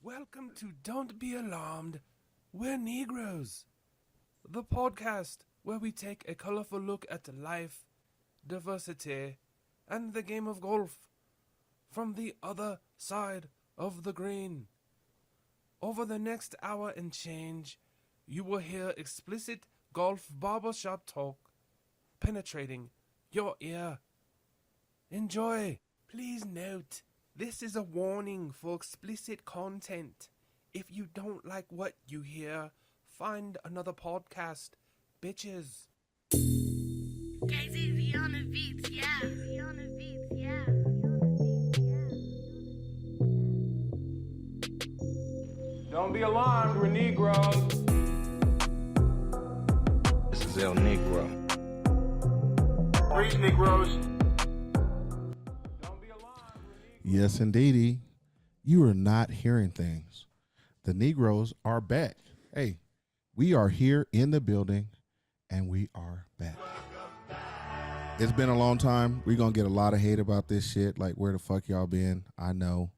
Welcome to Don't Be Alarmed, We're Negroes, the podcast where we take a colorful look at life, diversity, and the game of golf from the other side of the green. Over the next hour and change, you will hear explicit golf barbershop talk penetrating your ear. Enjoy. Please note, this is a warning for explicit content. If you don't like what you hear, find another podcast, bitches. KZV on the beats, yeah. On the beats, yeah. Don't be alarmed, we're Negroes. This is El Negro. Preach, Negroes. Yes, indeedy. You are not hearing things. The Negroes are back. Hey, we are here in the building, and we are back. It's been a long time. We're going to get a lot of hate about this shit. Like, where the fuck y'all been? I know.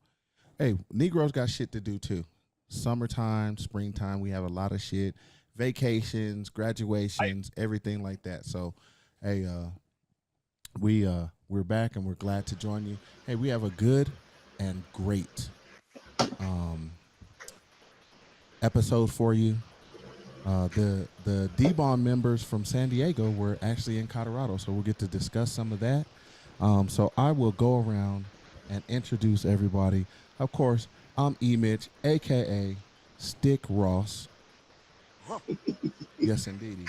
Hey, Negroes got shit to do, too. Summertime, springtime, we have a lot of shit. Vacations, graduations, everything like that. So, hey, we're back and we're glad to join you. Hey, we have a good and great episode for you. The DBAWN members from San Diego were actually in Colorado, so we'll get to discuss some of that. So I will go around and introduce everybody. Of course, I'm E-Mitch, a.k.a. Stick Ross. Yes, indeedy.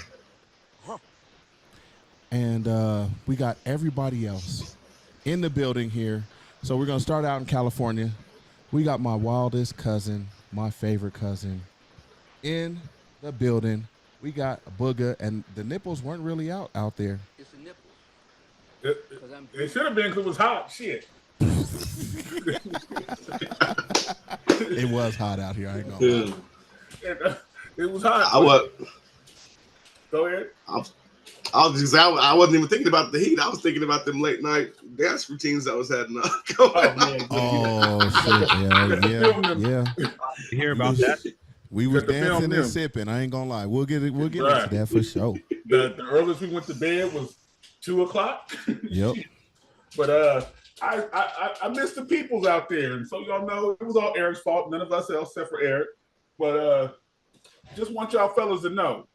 And we got everybody else in the building here. So we're going to start out in California. We got my wildest cousin, my favorite cousin, in the building. We got Booga, and the nipples weren't really out there. It's a nipple. It should have been because it was hot. Shit. It was hot out here. I ain't gonna lie. It was hot. Go ahead. I wasn't even thinking about the heat. I was thinking about them late night dance routines I was having. Yeah. You hear about that? We was Got to film dancing them. and sipping. I ain't gonna lie. We'll get into that for sure. The earliest we went to bed was 2:00. Yep. But I missed the peoples out there, and so y'all know it was all Eric's fault. None of us else except for Eric. But just want y'all fellas to know,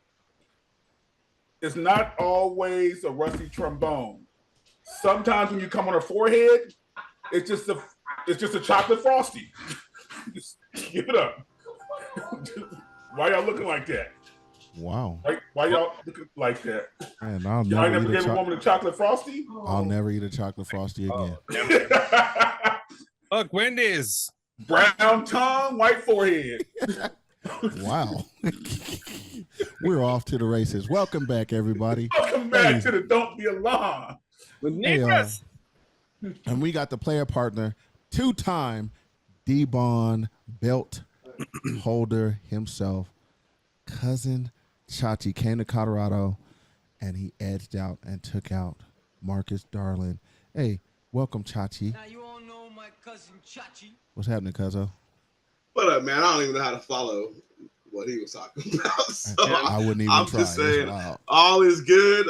it's not always a rusty trombone. Sometimes when you come on her forehead, it's just a chocolate frosty. Just give it up. Why y'all looking like that? Wow. Why y'all looking like that? Man, I'll Y'all never never eat gave a woman a chocolate frosty? I'll never eat a chocolate frosty again. Look, Wendy's. Brown tongue, white forehead. Wow. We're off to the races. Welcome back, everybody. Welcome back to the Don't Be Alarmed. With Hey, Negroes. and we got the player partner, two-time DBAWN belt holder himself, cousin Chachi, came to Colorado, and he edged out and took out Marcus Darling. Hey, welcome, Chachi. Now you all know my cousin Chachi. What's happening, cuzzo? What up, man? I don't even know how to follow what he was talking about. So I wouldn't even I'm try. just It's saying, wild. all is good.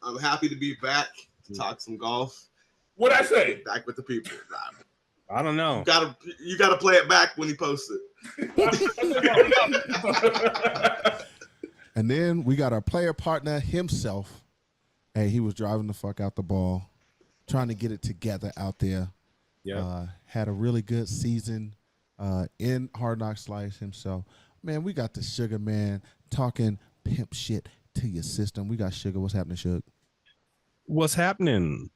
I'm happy to be back to talk some golf. What'd I say? Back with the people. I don't know. You gotta play it back when he posts it. And then we got our player partner himself. Hey, he was driving the fuck out the ball, trying to get it together out there. Yeah. Had a really good season in Hard Knock Slice himself. Man, we got the Sugar Man talking pimp shit to your system. We got Sugar. What's happening, Sugar? What's happening?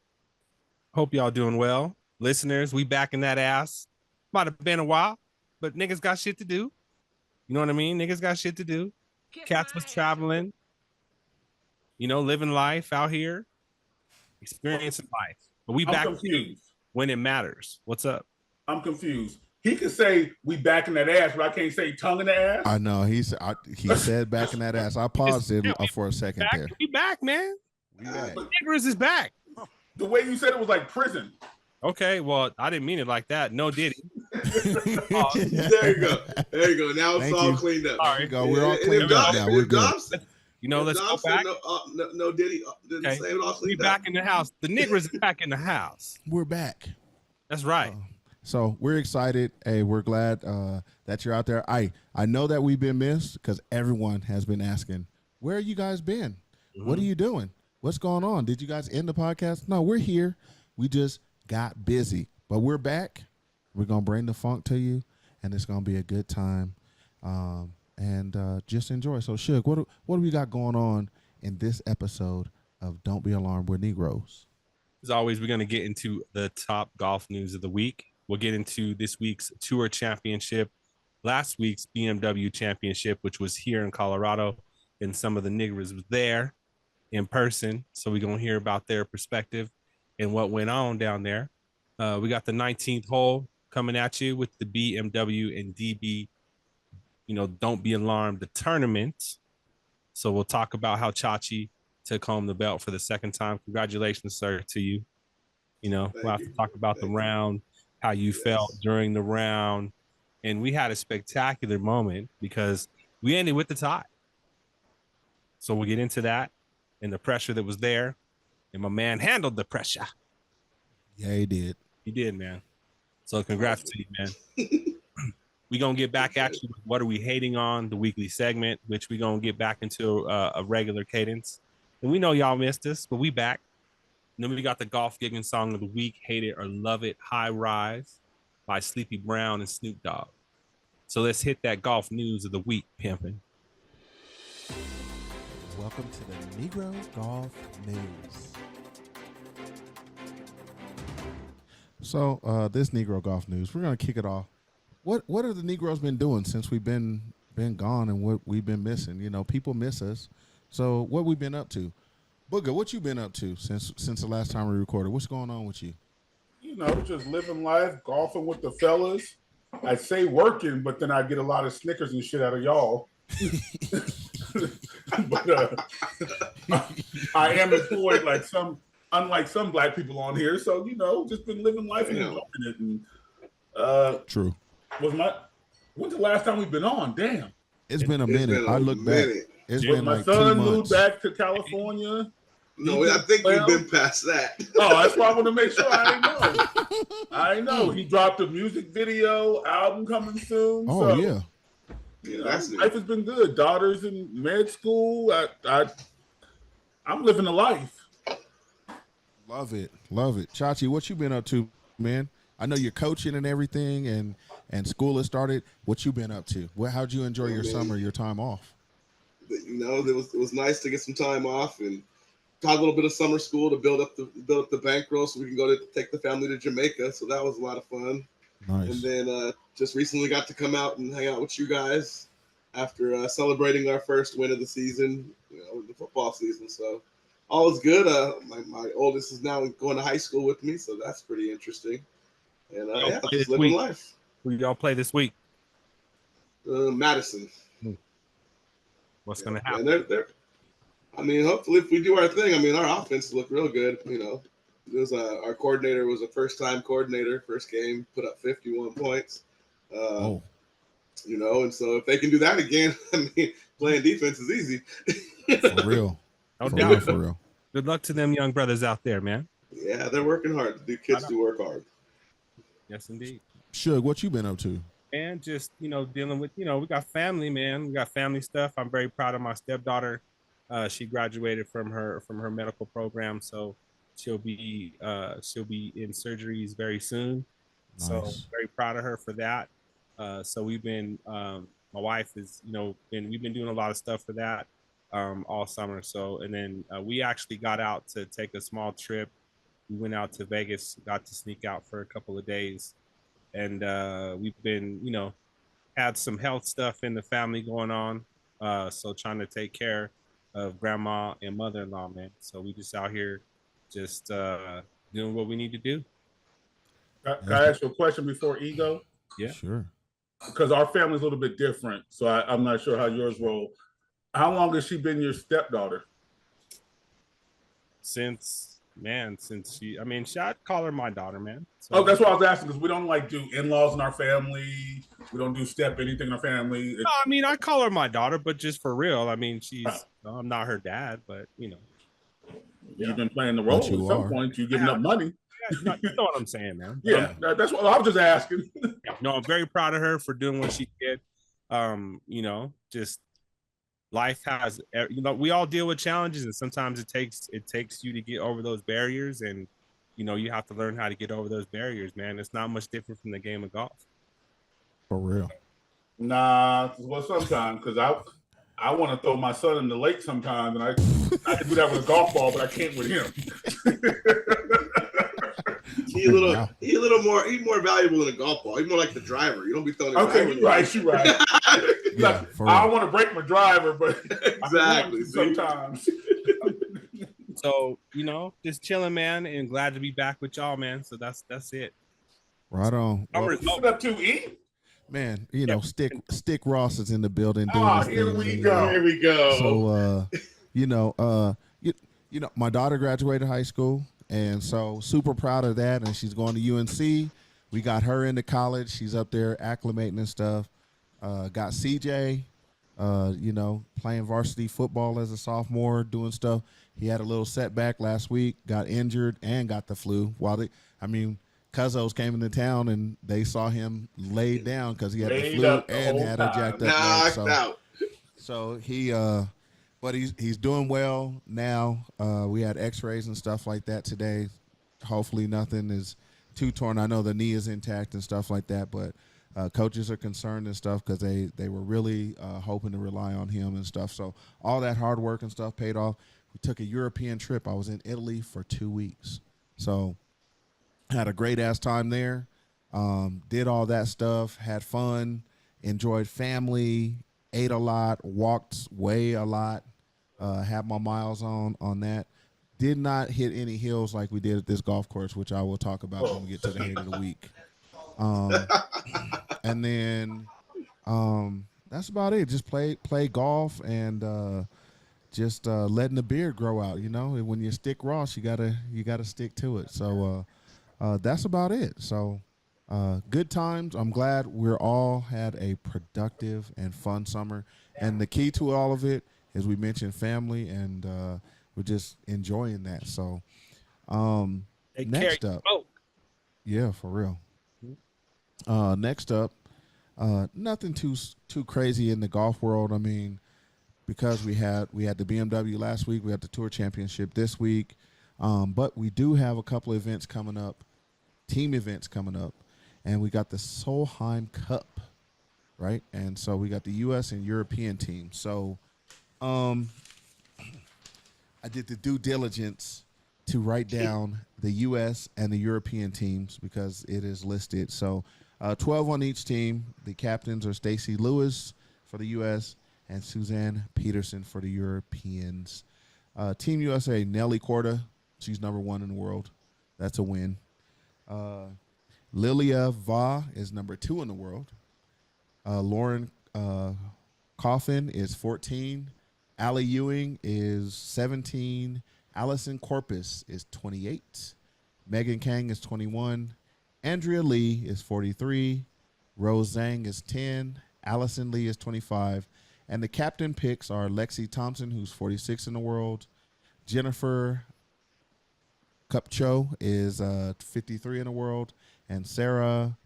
Hope y'all doing well. Listeners, we back in that ass. Might have been a while, but niggas got shit to do. You know what I mean? Niggas got shit to do. Cats was traveling, living life out here, experiencing life. But we I'm back confused. when it matters. What's up? I'm confused. He could say we back in that ass, but I can't say tongue in the ass. I know. He said back in that ass. I paused it for a second Back, there. we back, man. We back. Niggers is back. The way you said it was like prison. Okay, well, I didn't mean it like that. No Diddy. There you go. There you go. Now it's Thank all you. cleaned up. All There you right. go. We're all And cleaned up now. We're good. Let's go back. No, did he? Didn't Okay. say it all We cleaned back up. in the house. The niggers are back in the house. We're back. That's right. So we're excited. Hey, we're glad that you're out there. I know that we've been missed because everyone has been asking, where you guys been? What are you doing? What's going on? Did you guys end the podcast? No, we're here. We just got busy, but we're back. We're going to bring the funk to you, and it's going to be a good time. And just enjoy. So, Suge, what do we got going on in this episode of Don't Be Alarmed, We're Negroes? As always, we're going to get into the top golf news of the week. We'll get into this week's Tour Championship, last week's BMW Championship, which was here in Colorado, and some of the niggers was there in person. So we're going to hear about their perspective and what went on down there. We got the 19th hole coming at you with the BMW and DB, Don't Be Alarmed, the tournament. So we'll talk about how Chachi took home the belt for the second time. Congratulations, sir, to you. We'll have to talk about the round, how you felt during the round. And we had a spectacular moment because we ended with the tie. So we'll get into that and the pressure that was there. And my man handled the pressure. Yeah, he did. He did, man. So congrats to you, man. We're going to get back actually with what are we hating on, the weekly segment, which we're going to get back into a regular cadence. And we know y'all missed us, but we back. And then we got the golf gigging song of the week, Hate It or Love It, High Rise by Sleepy Brown and Snoop Dogg. So let's hit that golf news of the week, pimping. Welcome to the Negro Golf News. So this Negro Golf News, we're going to kick it off. What have the Negroes been doing since we've been gone and what we've been missing? People miss us. So what we've been up to? Booger, what you been up to since the last time we recorded? What's going on with you? Just living life, golfing with the fellas. I say working, but then I get a lot of Snickers and shit out of y'all. But I am employed unlike some black people on here. So, just been living life and enjoying it. And, True. When's the last time we've been on? Damn. It's been a minute. I look back. It's been my like son 2 moved months. back to California. No, I think we've been past that. Oh, that's why I want to make sure I know. He dropped a music video, album coming soon. Oh, so, yeah. Life has been good. Daughters in med school. I'm living a life. Love it. Chachi, what you been up to, man? I know you're coaching and everything, and school has started. What you been up to? How'd you enjoy your summer, your time off? It was nice to get some time off and taught a little bit of summer school to build up the bankroll so we can go to take the family to Jamaica. So that was a lot of fun. Nice. And then just recently got to come out and hang out with you guys after celebrating our first win of the season, the football season. So all is good. My oldest is now going to high school with me, so that's pretty interesting. And just living life. Who y'all play this week? Madison. What's going to happen? Hopefully if we do our thing, our offense look real good. Our coordinator was a first-time coordinator, first game, put up 51 points. And so if they can do that again, playing defense is easy. For real. No doubt. For real. Good luck to them young brothers out there, man. Yeah, they're working hard. The kids do work hard. Yes, indeed. Suge, what you been up to? And just, dealing with, we got family, man. We got family stuff. I'm very proud of my stepdaughter. She graduated from her medical program, so she'll be in surgeries very soon. Nice. So I'm very proud of her for that. So we've been, my wife is, we've been doing a lot of stuff for that all summer. So, and then we actually got out to take a small trip. We went out to Vegas, got to sneak out for a couple of days. And we've been, had some health stuff in the family going on. So trying to take care of grandma and mother-in-law, man. So we just out here just doing what we need to do. Can I ask you a question before ego? Yeah. Sure. Because our family's a little bit different. So I'm not sure how yours roll. How long has she been your stepdaughter? Since man, since I'd call her my daughter, man. So, Oh, that's what I was asking because we don't like do in-laws in our family. We don't do step anything in our family. no, I mean, I call her my daughter, but just for real. I mean, I'm not her dad, but You've been playing the But role you at some are. point. You're giving up money. you know what I'm saying, man. Yeah, that's what I was just asking. No, I'm very proud of her for doing what she did. Just life has, we all deal with challenges, and sometimes it takes you to get over those barriers, and you have to learn how to get over those barriers, man. It's not much different from the game of golf. For real. Nah, well, sometimes because I want to throw my son in the lake sometimes, and I can do that with a golf ball, but I can't with him. He's more valuable than a golf ball. He's more like the driver. You don't be throwing. Okay, you're right. Yeah, I don't want to break my driver, but exactly. Sometimes. So just chilling, man, and glad to be back with y'all, man. So that's it. Right on. What's up to E? Man, Stick Ross is in the building doing Oh, his here thing, we man. go. Here we go. So my daughter graduated high school, and so super proud of that, and she's going to UNC. We got her into college. She's up there acclimating and stuff. Got CJ, playing varsity football as a sophomore, doing stuff. He had a little setback last week, got injured, and got the flu. Cousins came into town and they saw him laid down because he had the flu and had a jacked up leg. So he, but he's doing well now. We had X-rays and stuff like that today. Hopefully nothing is too torn. I know the knee is intact and stuff like that, but coaches are concerned and stuff because they were really hoping to rely on him and stuff. So all that hard work and stuff paid off. We took a European trip. I was in Italy for 2 weeks. So had a great ass time there. Did all that stuff, had fun, enjoyed family, ate a lot, walked way a lot, had my miles on that. Did not hit any hills like we did at this golf course, which I will talk about when we get to the head of the week. And then that's about it. Just play golf and just letting the beard grow out. When you stick Ross, you gotta stick to it. So that's about it. So good times. I'm glad we're all had a productive and fun summer. And the key to all of it is we mentioned family, and we're just enjoying that. So next up, yeah, for real. Next up, nothing too crazy in the golf world. I mean, because we had the BMW last week, we had the Tour Championship this week, but we do have a couple of events coming up, team events coming up, and we got the Solheim Cup, right? And so we got the U.S. and European teams. So I did the due diligence to write down the U.S. and the European teams because it is listed. So 12 on each team. The captains are Stacy Lewis for the U.S. and Suzanne Peterson for the Europeans. Team USA, Nelly Korda. She's #1 in the world. That's a win. Lilia Va is #2 in the world. Lauren Coffin is 14. Allie Ewing is 17. Allison Corpus is 28. Megan Kang is 21. Andrea Lee is 43. Rose Zhang is 10. Allison Lee is 25. And the captain picks are Lexi Thompson, who's 46 in the world. Jennifer Kupcho is 53 in the world. And Sarah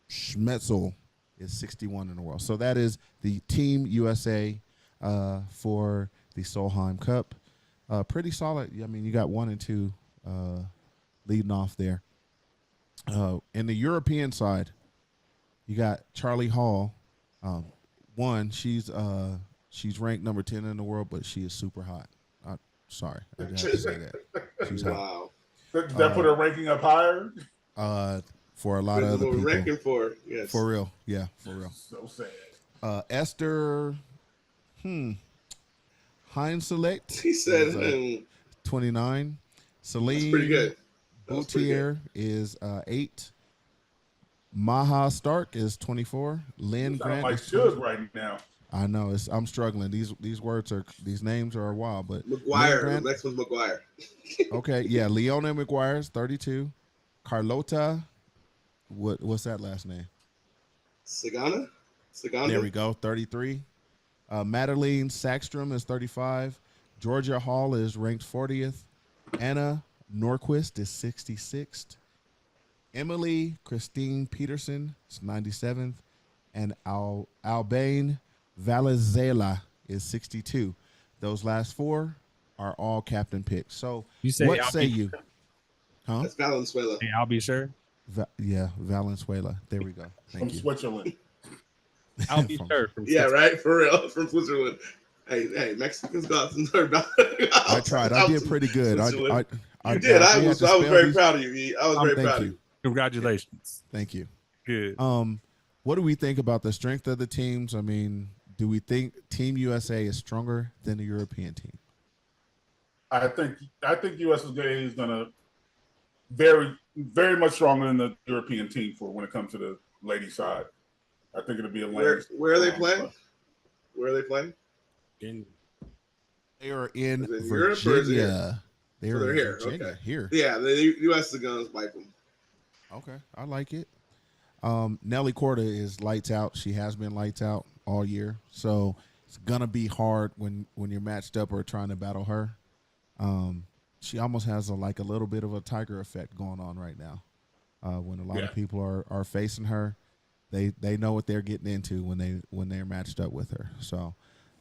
Schmetzel is 61 in the world. So that is the Team USA for the Solheim Cup. Pretty solid. I mean, you got 1 and 2 leading off there. In the European side, you got Charlie Hall. She's ranked #10 in the world, but she is super hot. Sorry, I have to say that. She's hot. Wow. Does that put her ranking up higher? For a lot of other people. Ranking for, yes. For real. Yeah, for real. So sad. Esther Heinz Select. He said 29. Celine that's pretty good. Boutier is 8. Maha Stark is 24. Lynn Grant like is Suge right now. I know I'm struggling. These names are wild, but McGuire. The next one's McGuire. Okay, yeah, Leona McGuire's 32. Carlota, what's that last name? Sagana. There we go, 33. Madeline Sackstrom is 35. Georgia Hall is ranked 40th. Anna Norquist is 66th. Emily Christine Peterson is 97th. And Albane Valezela is 62. Those last four are all captain picks. So what say you? Huh? That's Valenzuela. Hey, I'll be sure. Yeah, Valenzuela. There we go. Thank you. Switzerland. I'll be sure. Yeah, right. For real, from Switzerland. Hey, Mexicans got some. I tried. I did pretty good. You did. I was very proud of you. I was very proud of you. Congratulations. Thank you. Good. What do we think about the strength of the teams? I mean, do we think Team USA is stronger than the European team? I think USA is gonna very, very much stronger than the European team for when it comes to the ladies side. I think it'll be a where are they playing? Where are they playing? They are in Europe Virginia. They're here. Virginia, Okay. Here. Yeah, the U.S. is gonna wipe them. Okay, I like it. Nelly Korda is lights out. She has been lights out all year, so it's gonna be hard when you're matched up or trying to battle her. She almost has a little bit of a Tiger effect going on right now. When a lot of people are facing her, they know what they're getting into when they're matched up with her. So,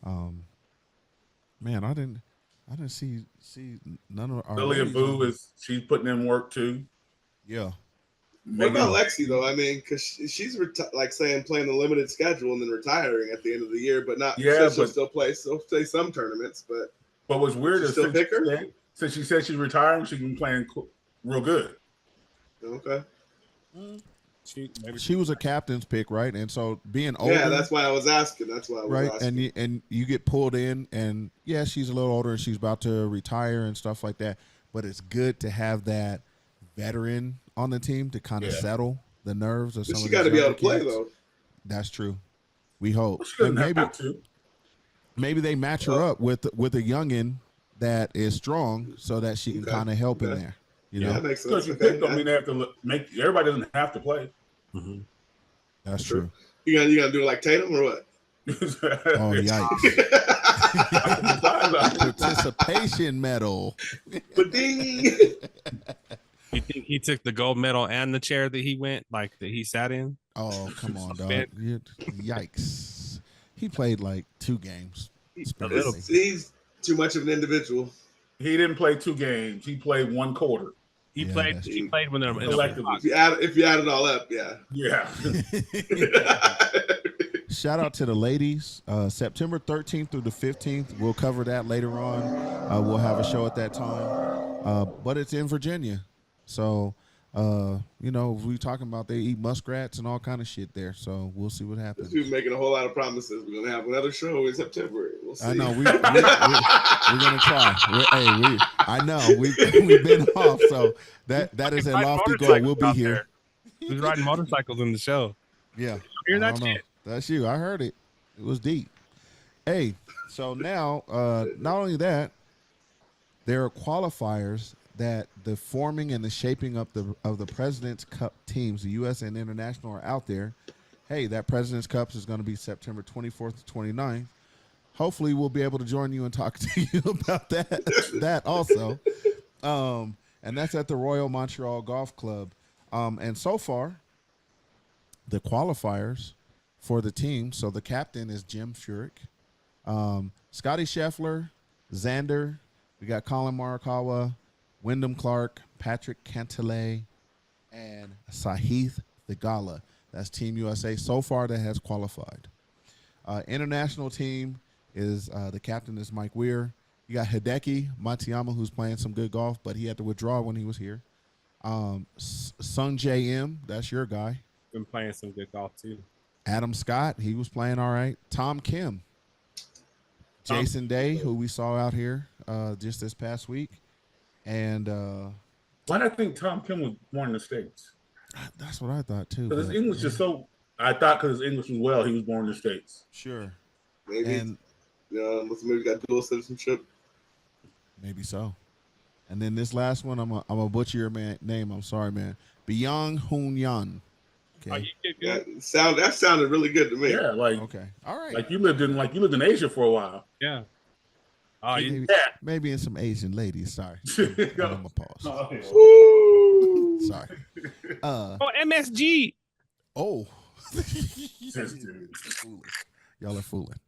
man, I didn't see none of our Lilia Boo she's putting in work too. Yeah. What about Lexi though? I mean, because she's playing the limited schedule and then retiring at the end of the year, but not. Yeah, she'll still play some tournaments, but what's weird is since she said she's retiring, she's been playing real good. Okay. She was a captain's pick, right? And so being older, yeah, that's why I was asking. And you get pulled in, and yeah, she's a little older and she's about to retire and stuff like that. But it's good to have that veteran on the team to kind of settle the nerves of some of these. She got to be able to play kids. though. That's true. We hope. And maybe they match her up with a youngin that is strong so that she can kind of help in there. You know, that makes sense. Because you picked them, they have to make everybody doesn't have to play. Mm-hmm. That's true. You gonna do it like Tatum or what? Oh yikes! Participation medal. Ba-ding. You think he took the gold medal and the chair that he sat in? Oh, come on, dog. Yikes. He played like 2 games. He's too much of an individual. He didn't play 2 games. He played 1 quarter. He played when they're collectively. If you add it all up, yeah. Yeah. Shout out to the ladies. September 13th through the 15th. We'll cover that later on. We'll have a show at that time. But it's in Virginia. So, we talking about they eat muskrats and all kind of shit there. So we'll see what happens. We're making a whole lot of promises. We're gonna have another show in September. We'll see. I know we're gonna try. I know we've been off, so that is a lofty goal. We'll be here. Who's riding motorcycles in the show? Yeah, hear that shit? That's you. I heard it. It was deep. Hey, so now not only that, there are qualifiers that the forming and the shaping up of the President's Cup teams, the U.S. and international, are out there. Hey, that President's Cup is going to be September 24th to 29th. Hopefully, we'll be able to join you and talk to you about that also. And that's at the Royal Montreal Golf Club. And so far, the qualifiers for the team. So the captain is Jim Furyk, Scotty Scheffler, Xander. We got Colin Morikawa, Wyndham Clark, Patrick Cantlay, and Sahith Theegala. That's Team USA so far that has qualified. International team is the captain is Mike Weir. You got Hideki Matsuyama, who's playing some good golf, but he had to withdraw when he was here. Sung J M, that's your guy. Been playing some good golf too. Adam Scott, he was playing all right. Tom Kim. Jason Day, who we saw out here just this past week. And why do I think Tom Kim was born in the States? That's what I thought too. Because his English is so. I thought because his English was well, he was born in the States. Sure. Maybe. And Maybe got dual citizenship. maybe so. And then this last one, I'm gonna butcher your name. I'm sorry, man. Byung Hoon Yan. Oh, Okay. you did good. That sounded really good to me. Yeah, Okay. All right. like you lived in Asia for a while. Yeah. Oh, you, Maybe in some Asian ladies. Sorry. I'm gonna pause. Oh, Sorry. MSG. Oh. This dude. Y'all are fooling.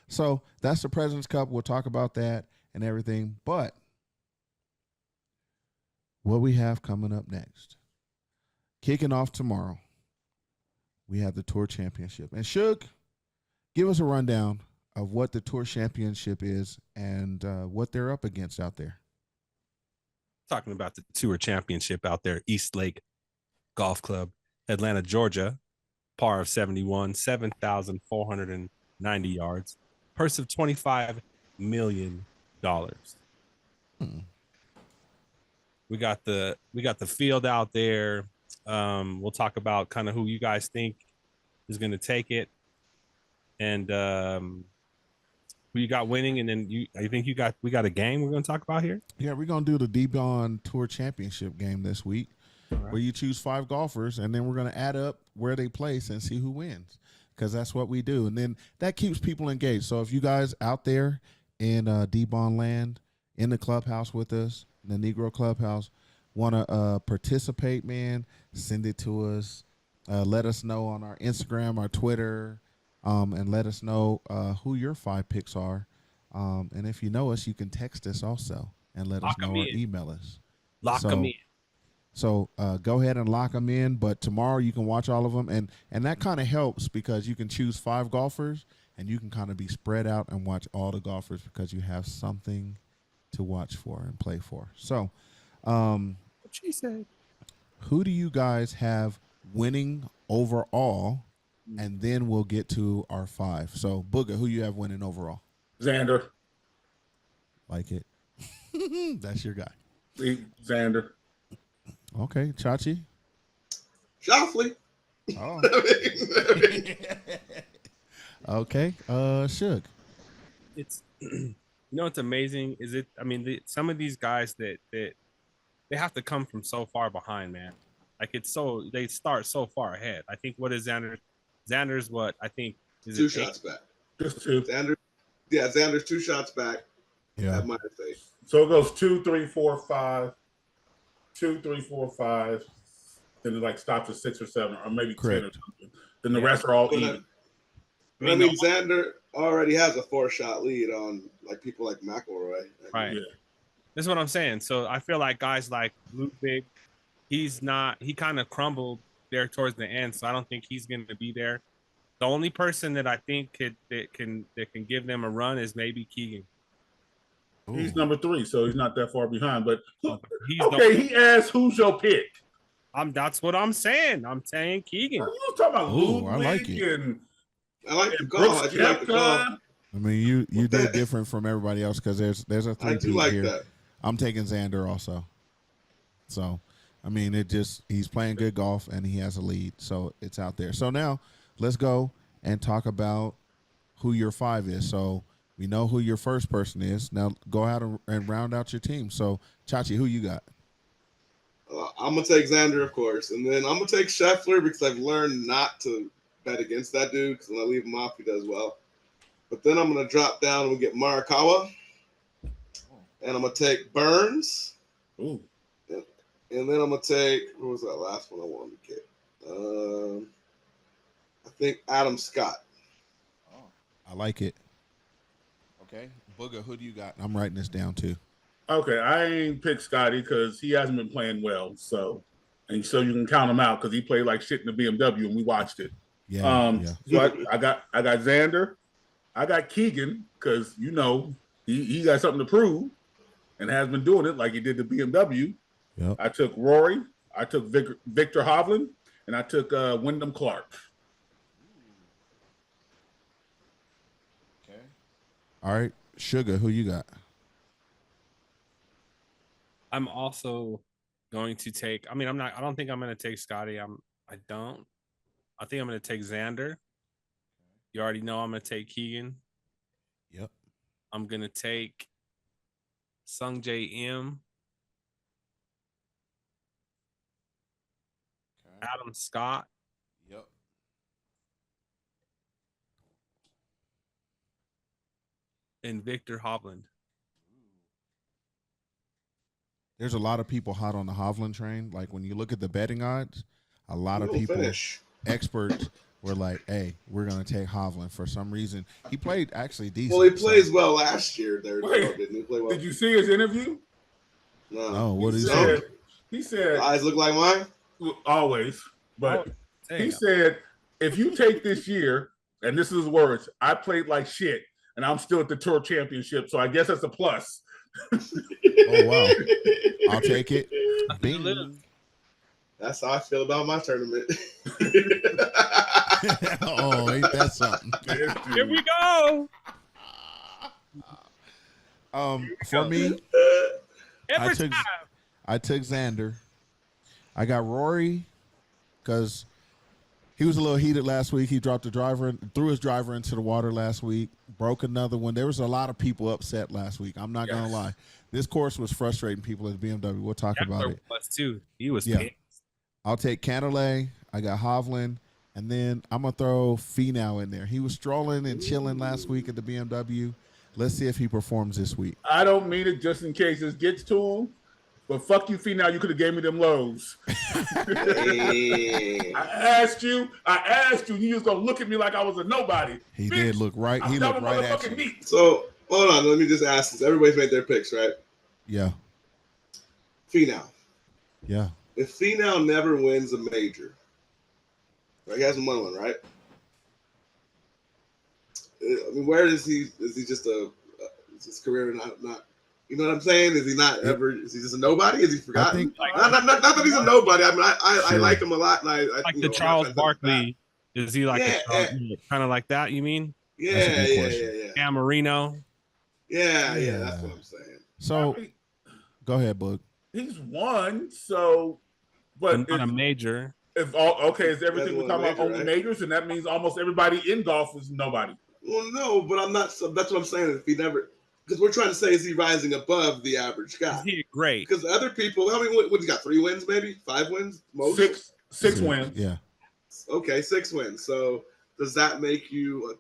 So that's the President's Cup. We'll talk about that and everything. But what we have coming up next, kicking off tomorrow, we have the Tour Championship. And Suge, give us a rundown of what the Tour Championship is and what they're up against out there. Talking about the Tour Championship out there, East Lake Golf Club, Atlanta, Georgia, par of 71, 7,490 yards, purse of $25 million. We got the field out there. We'll talk about kind of who you guys think is going to take it, and who you got winning, and then we got a game we're going to talk about here. Yeah, we're going to do the DBAWN Tour Championship game this week, where you choose 5 golfers, and then we're going to add up where they place and see who wins, because that's what we do. And then that keeps people engaged. So if you guys out there in DBAWN land, in the clubhouse with us, in the Negro Clubhouse, want to participate, man, send it to us. Let us know on our Instagram, our Twitter, and let us know who your 5 picks are. And if you know us, you can text us also and let us know or email us. Lock them in. So go ahead and lock them in. But tomorrow you can watch all of them. And that kind of helps because you can choose 5 golfers and you can kind of be spread out and watch all the golfers because you have something to watch for and play for. So What she said. who do you guys have winning overall? And then we'll get to our 5. So, Booger, who you have winning overall? Xander. Like it. That's your guy. Xander. Okay, Chachi. Shoffley. Oh. Okay, Suge. It's it's amazing. Is it? I mean, some of these guys that they have to come from so far behind, man. Like they start so far ahead. I think what is Xander? Xander's what I think is 2 shots back. Just 2. Xander's 2 shots back. Yeah. At minus 8. So it goes 2, 3, 4, 5. 2, 3, 4, 5. Then it like stops at 6 or 7, or maybe Correct. 10 or something. Then the rest are all even. I mean, Xander already has a 4-shot lead on like people like McIlroy. Right. Yeah. This is what I'm saying. So I feel like guys like Ludwig, he kind of crumbled there towards the end. So I don't think he's going to be there. The only person that I think that can give them a run is maybe Giggin. He's number 3, so he's not that far behind. But He asked who's your pick. That's what I'm saying. I'm saying Giggin. You was talking about Ludwig I like it. and I like the call. I do like the call. I mean, you did different from everybody else because there's a 3-2 like here. that. I'm taking Xander also. So, I mean, he's playing good golf and he has a lead, so it's out there. So now let's go and talk about who your 5 is. So we know who your first person is. Now go out and round out your team. So Chachi, who you got? I'm gonna take Xander, of course, and then I'm gonna take Scheffler because I've learned not to bet against that dude because when I leave him off, he does well. But then I'm gonna drop down and we get Morikawa, and I'm gonna take Burns. Ooh. And then I'm gonna take who was that last one I wanted to get? I think Adam Scott. Oh, I like it. Okay, Booger, who do you got? I'm writing this down too. Okay, I ain't picked Scotty because he hasn't been playing well. So you can count him out because he played like shit in the BMW and we watched it. Yeah. So I got Xander, I got Giggin because he got something to prove and has been doing it like he did the BMW. Yep. I took Rory, I took Victor Hovland, and I took Wyndham Clark. Okay. All right, Sugar, who you got? I'm also going to take. I mean, I don't think I'm going to take Scotty. I think I'm going to take Xander. You already know I'm gonna take Keegan. Yep. I'm gonna take Sung J M. Adam Scott. Yep. And Victor Hovland. There's a lot of people hot on the Hovland train. Like when you look at the betting odds, a lot of He'll people, finish. experts, were like, "Hey, we're gonna take Hovland." For some reason, he played actually decent. Well, he plays well last year. There, Wait, didn't he play well? Did you see his interview? No, what did he said, say? He said, Eyes look like mine. always, but Damn. he said, if you take this year, and this is his words, I played like shit, and I'm still at the tour championship, so I guess that's a plus. Oh wow, I'll take it. Bing. That's how I feel about my tournament. Oh, ain't that something? Here we go. For me, Every took- time. I took Xander. I got Rory because he was a little heated last week. He dropped the driver, threw his driver into the water last week, broke another one. There was a lot of people upset last week. I'm not going to lie. This course was frustrating people at BMW. We'll talk about it. Plus two. He was Yeah. pissed. I'll take Cantlay. I got Hovland. And then I'm going to throw Finau in there. He was strolling and chilling last week at the BMW. Let's see if he performs this week. I don't mean it just in case this gets to him, but fuck you, Finau. You could have gave me them lows. Hey. I asked you. You was gonna look at me like I was a nobody. He Bitch, did look right. He I'm looked double right at motherfucking you. meat. So hold on, let me just ask this. Everybody's made their picks, right? Yeah. Finau. Yeah. If Finau never wins a major, right, he hasn't won one, right? I mean, where is he? Is he just is his career not? You know what I'm saying? Is he not ever? Is he just a nobody? Is he forgotten? Not that he's a nobody. I mean, I like him a lot, and I Like you the know, Charles I'm not trying to Barkley. Is he like kind of like that? You mean? Yeah. Cam Marino. Yeah, that's what I'm saying. So go ahead, Boog. He's won, so but Not a major. if all okay, is everything we're talking about Major, only right? majors, and that means almost everybody in golf is nobody. Well, no, but I'm not. So that's what I'm saying. If he never, because we're trying to say, is he rising above the average guy? He great. Because other people, how many? What he got? 3 wins, maybe 5 wins, most. Six wins. Yeah. Okay, 6 wins. So does that make you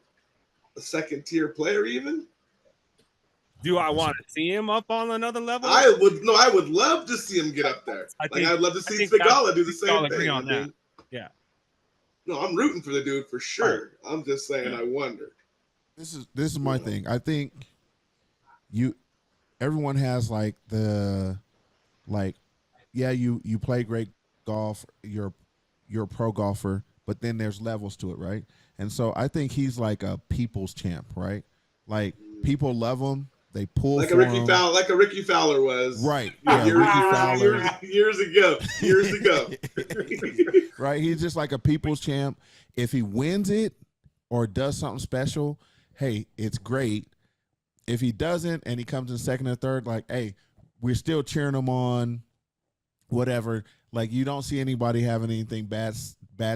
a second tier player? Even Do I want to see him up on another level? I would love to see him get up there. I'd love to see Spigala do the same agree thing. on that. Yeah. No, I'm rooting for the dude for sure. Right. I'm just saying, I wonder. This is my thing. I think everyone has like you play great golf, you're a pro golfer, but then there's levels to it, right? And so I think he's like a people's champ, right? Like people love him, they pull like for a Ricky him. Fowler, like a Ricky Fowler was, right? Yeah, years ago. Right, he's just like a people's champ. If he wins it or does something special, hey, it's great. If he doesn't and he comes in second or third, like, hey, we're still cheering him on, whatever. Like, you don't see anybody having anything bad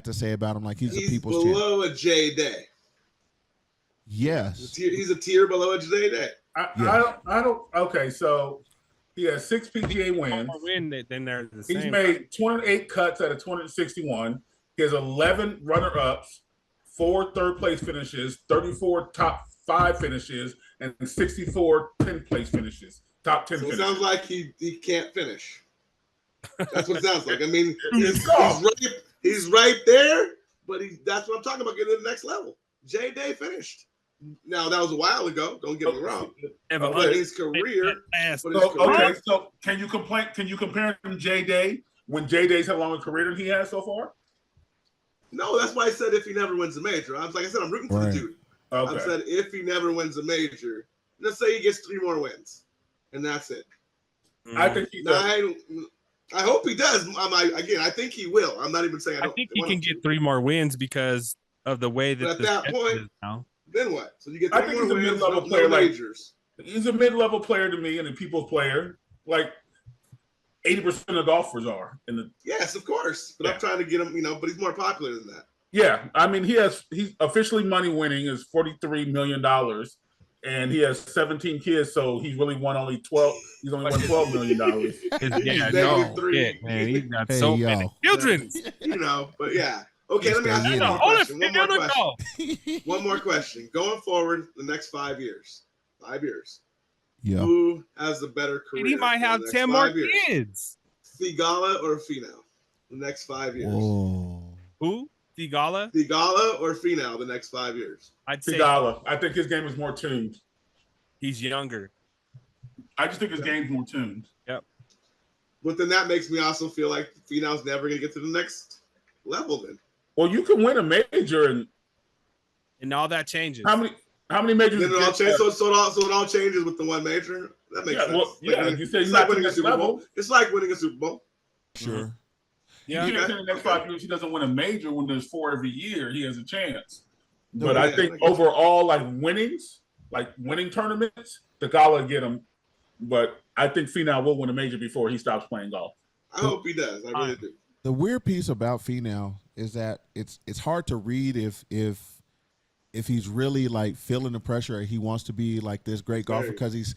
to say about him. Like, he's a people's champ. He's below a J Day. Yes. He's a tier below a J Day. I don't. Okay, so he has 6 PGA wins. Then they're the same. He's made 28 cuts out of 261. He has 11 runner-ups, 4 third-place finishes, 34 top 5 finishes, and 64 10th-place finishes. Top 10 So it finishes. sounds like he can't finish. That's what it sounds like. I mean, he's right there, but that's what I'm talking about, getting to the next level. J Day finished. Now, that was a while ago. Don't get me wrong. But his career. Okay, so can you compare him to J Day when J Day's had a longer career than he has so far? No, that's why I said if he never wins a major. Like I said, I'm rooting for the dude. Okay. I said if he never wins a major, let's say he gets 3 more wins, and that's it. I think he does. I hope he does. I think he will. I'm not even saying I think he can get 3 more wins because of the way that. But at that point, then what? So you get 3 more wins, mid-level player, majors. He's a mid-level player to me and a people's player. Like 80% of golfers are. Yes, of course. But I'm trying to get him, but he's more popular than that. Yeah, I mean he's officially money winning is $43 million, and he has 17 kids, so he's really won only 12. He's only won $12 million. Yeah, Negative no, 3. shit, man. He's got Hey, so yo. many children. You know, but yeah. Okay, let me Mr. ask you Yiddy. one more question. One more question. Go. One more question. Going forward, the next 5 years. 5 years. Yeah. Who has the better career? He might for have the next 10 more 5 years? kids. Thigala or Finau? The next 5 years. Whoa. Who? Thigala? Thigala or Finau the next 5 years? I'd say Thigala. I think his game is more tuned. he's younger. I just think his game's more tuned. Yep. But then that makes me also feel like Finau's never going to get to the next level then. Well, you can win a major, and And all that changes. how many majors? Then it all changes. So it all changes with the one major. That makes Yeah, sense. well, yeah, Like, you say it's he's like not to winning the a next Super Bowl. level. It's like winning a Super Bowl. Sure. Yeah. You can't say in the next 5 years he doesn't win a major when there's 4 every year. He has a chance. No, But yeah, I think I guess. overall, like winning tournaments, the Gala get him. But I think Finau will win a major before he stops playing golf. I hope he does. I really do. The weird piece about Finau is that it's hard to read if he's really like feeling the pressure or he wants to be like this great golfer because he's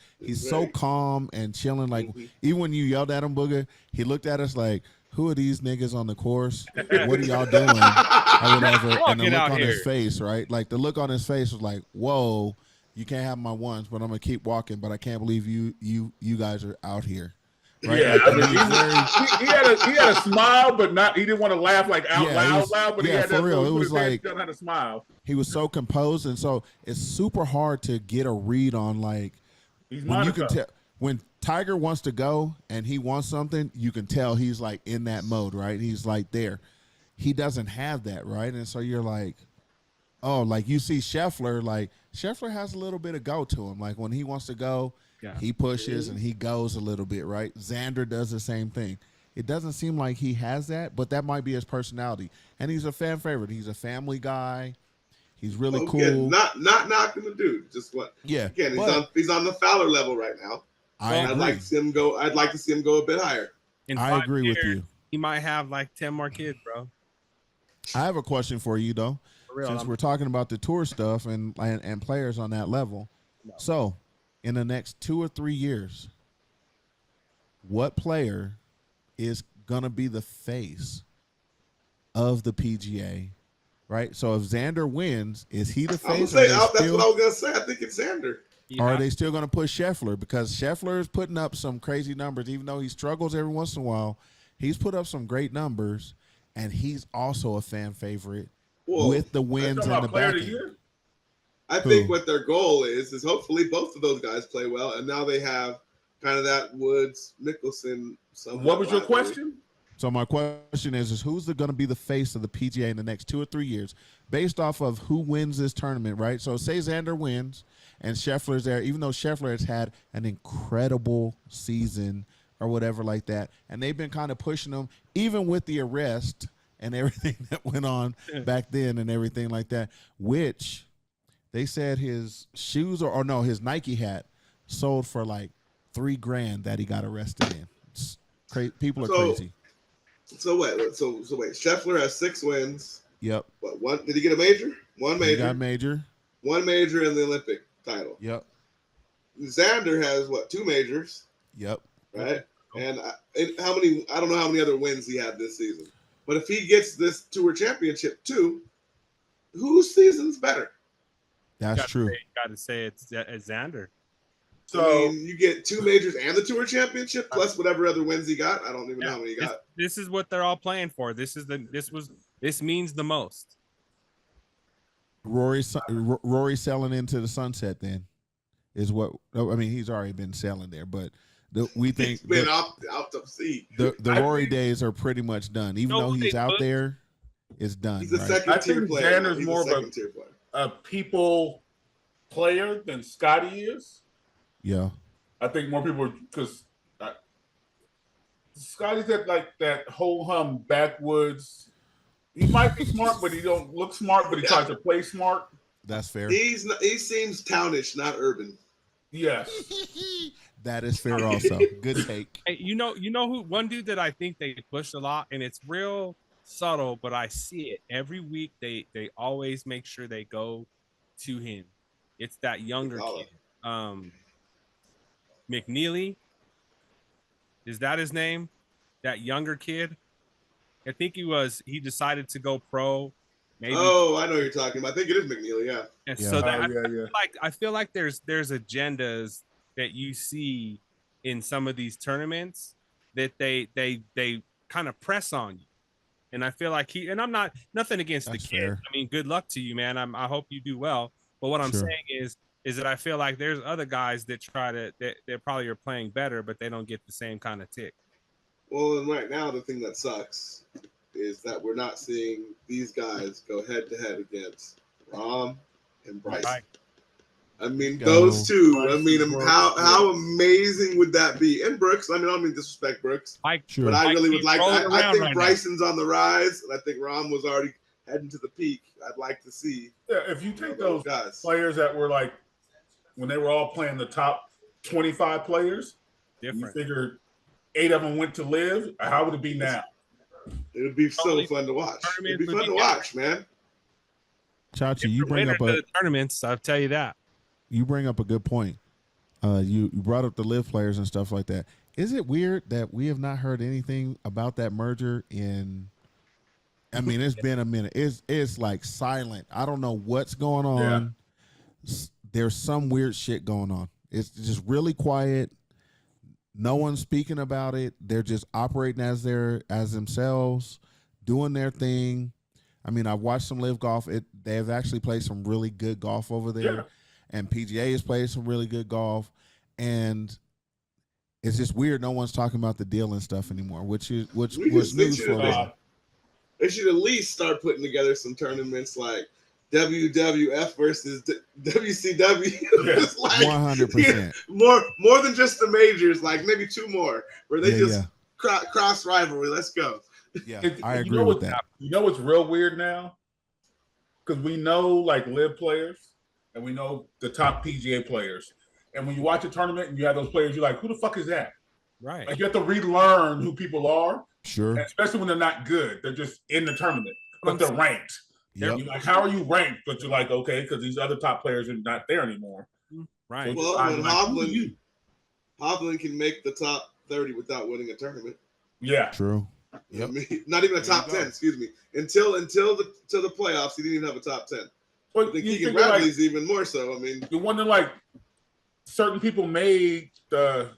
so calm and chilling. Like even when you yelled at him, Booger, he looked at us like, "Who are these niggas on the course? What are y'all doing?" or whatever. And the Get look out on here. his face, right? Like the look on his face was like, "Whoa, you can't have my ones, but I'm gonna keep walking. But I can't believe you guys are out here." Right? Yeah, Like, I mean, he was very- he had a smile, but not. He didn't want to laugh like out Yeah, it loud. was- But he yeah, had for that real. little It was like- done how to smile. he was so composed, and so it's super hard to get a read on like He's when you can Monaco. tell when Tiger wants to go and he wants something, you can tell he's like in that mode, right? He's like there. He doesn't have that, right? And so you're like, oh, like you see Scheffler, like Scheffler has a little bit of go to him. Like when he wants to go, Yeah. he pushes and he goes a little bit, right? Xander does the same thing. It doesn't seem like he has that, but that might be his personality. And he's a fan favorite. He's a family guy. He's really Okay, cool. Not knocking the dude. Just what? Yeah, Again, but he's on the Fowler level right now. I And I'd agree. like to see him go. I'd like to see him go a bit higher. In I 5 agree with years, you. He might have like 10 more kids, bro. I have a question for you though. For real. Since we're talking about the tour stuff and players on that level. So, in the next 2 or 3 years, what player is gonna be the face of the PGA? Right. So if Xander wins, is he the I would face? say Or that's are they what I was gonna say. I think it's Xander. or are they still going to push Scheffler? Because Scheffler is putting up some crazy numbers, even though he struggles every once in a while. He's put up some great numbers, and he's also a fan favorite Well, with the wins Talking and the about player of the backing. year? I think what their goal is hopefully both of those guys play well, and now they have kind of that Woods Mickelson. What was your question? So my question is who's going to be the face of the PGA in the next 2 or 3 years, based off of who wins this tournament, right? So say Xander wins and Scheffler's there, even though Scheffler has had an incredible season or whatever like that, and they've been kind of pushing him, even with the arrest and everything that went on back then and everything like that, which they said his shoes or no, his Nike hat sold for like $3,000 that he got arrested in. People are crazy. So wait. Scheffler has 6 wins. Yep. What? One? Did he get a major? One He major. got major. One major in the Olympic title. Yep. Xander has what? 2 majors, Yep. right? And how many? I don't know how many other wins he had this season. But if he gets this Tour Championship too, whose season's better? That's true. Got to say it's Xander. So I mean, you get 2 majors and the Tour Championship plus whatever other wins he got. I don't even know how many he got. This is what they're all playing for. This means the most. Rory selling into the sunset then is what I mean. He's already been selling there, but we think He's been out to sea. the Rory days are pretty much done. Even though he's out there, it's done. He's a right? second I tier think player. Xander's He's more a of a- second tier player. a people player than Scotty is. Yeah. I think more people because Scotty's got like that whole hum backwoods. He might be smart, but he don't look smart. But he tries to play smart. That's fair. He seems townish, not urban. Yes, That is fair also. Good take. Hey, you know who? One dude that I think they pushed a lot, and it's real subtle, but I see it every week. They always make sure they go to him. It's that younger kid, McNeely. Is that his name? That younger kid. I think he decided to go pro. Maybe. Oh, I know what you're talking about. I think it is McNeely. Yeah. And Yeah. so that yeah. I feel like there's agendas that you see in some of these tournaments that they kind of press on you. And I feel like and I'm not nothing against That's the kid. fair. I mean, good luck to you, man. I hope you do well. But what I'm Sure. saying is that I feel like there's other guys that that probably are playing better, but they don't get the same kind of tick. Well, and right now the thing that sucks is that we're not seeing these guys go head to head against Rom and Bryce. Right. I mean, Go. those two. I Bryce mean, and Brooks, how amazing would that be? And Brooks. I mean, I don't mean to disrespect Brooks, Mike, Sure. but I really would like. rolling I around think right now. Bryson's on the rise, and I think Rom was already heading to the peak. I'd like to see Yeah, if you take those those guys. players that were like when they were all playing the top 25 players, you different. figure 8 of them went to live. How would it be now? It would be so Totally. fun to watch. It'd be Tournaments fun would to be watch, man. Chachi, you bring up the tournaments. I'll tell you that. a good point. You brought up the live players and stuff like that. Is it weird that we have not heard anything about that merger in? I mean, it's been a minute. It's like silent. I don't know what's going on. There's some weird shit going on. It's just really quiet. No one's speaking about it. They're just operating as themselves, doing their thing. I mean, I've watched some live golf. They have actually played some really good golf over there. Yeah. And PGA has played some really good golf. And it's just weird. No one's talking about the deal and stuff anymore, which We was just news should for a have- while. They should at least start putting together some tournaments like WWF versus WCW. It's like 100%. more than just the majors, like maybe 2 more where they Yeah, just cross rivalry. Let's go. Yeah, It- I you agree know with what- that. You know what's real weird now? Because we know like live players and we know the top PGA players. And when you watch a tournament and you have those players, you're like, who the fuck is that? Right. Like you have to relearn who people are, Sure. and especially when they're not good. They're just in the tournament, but they're ranked. Yep. You're like, how are you ranked? But you're like, okay, because these other top players are not there anymore. Right. So Well, I'm when like, who are you? Hovland can make the top 30 without winning a tournament. Yeah. True. You know Yep. what I mean? Not even a There you top go. 10, excuse me. Until the playoffs, he didn't even have a top 10. I But think you Keegan figure, like, Bradley's even more so. I mean, you're wondering like certain people made the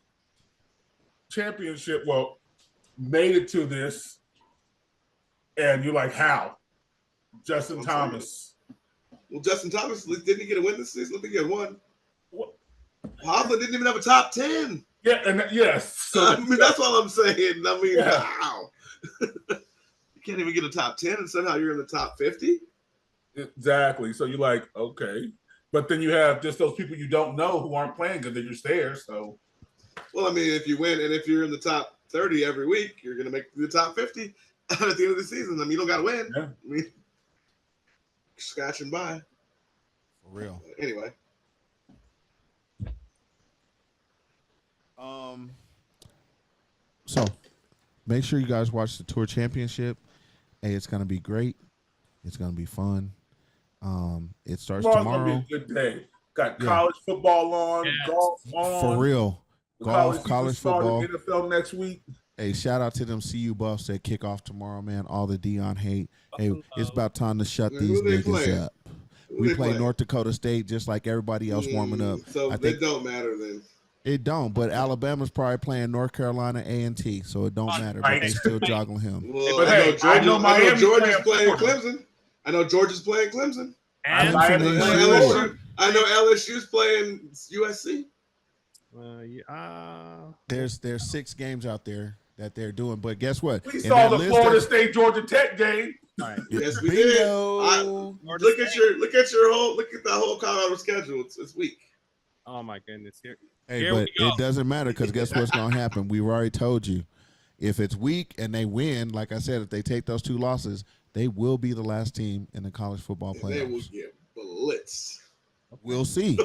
championship, well, made it to this, and you're like, how? Justin I'm Thomas. well, Justin Thomas didn't he get a win this season? I think he had one. What? Hovland didn't even have a top 10. Yeah, and yes. So I mean, that's all I'm saying. I mean, Yeah. wow. You can't even get a top 10 and somehow you're in the top 50? exactly. So you're like, okay. But then you have just those people you don't know who aren't playing because they're just there. So Well, I mean, if you win and if you're in the top 30 every week, you're going to make the top 50 at the end of the season. I mean, you don't got to win. Yeah. I mean, scratching by. For real. Anyway. So make sure you guys watch the Tour Championship. Hey, it's gonna be great. It's gonna be fun. It starts tomorrow's tomorrow. gonna be a good day. Got Yeah. college football on, Yes. golf on. For real. The Golf, season college started, football. NFL next week. Hey, shout out to them CU Buffs that kick off tomorrow, man. All the Dion hate. Hey, it's about time to shut Who these they niggas playing? up. Who We they play playing? North Dakota State just like everybody else warming up. So I they think don't matter then. it don't, but Alabama's probably playing North Carolina A&T, so it don't matter. But they Right. still joggling him. Well, But I hey, know I Georgia, know I know Miami's Georgia's playing playing Florida. Clemson. I know Georgia's playing Clemson. And Miami Clemson I is know Florida. LSU. I know LSU's playing USC. There's 6 games out there that they're doing, but guess what? We In saw that the list Florida that- State Georgia Tech game. right. Yes, we did. Bingo. Look at the whole Colorado schedule. It's weak. Oh my goodness. Here Hey, we but go. it doesn't matter because guess what's going to happen? We've already told you. If it's weak and they win, like I said, if they take those 2 losses, they will be the last team in the college football And they will playoffs. get blitzed. We'll see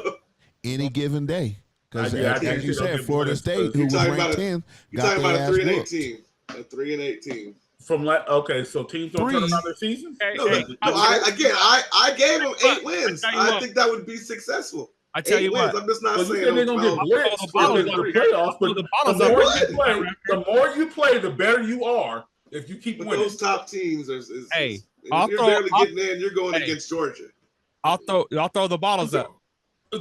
any given day. Because Yeah, I as think you they'll said, get Florida blitzed, State, but who you're was talking about ranked a- 10, You're got talking their about a ass 3-8 whooped. team. A 3-8 team. Okay, so teams don't turn around their seasons. No, I gave them 8 wins. I think that would be successful. I tell you what, I'm just not Well, you saying said they're gonna get blitzed in the playoffs, but the more you play, the better you are. If you keep winning, those top teams you're barely getting in. You're going against Georgia. I'll throw the bottles up.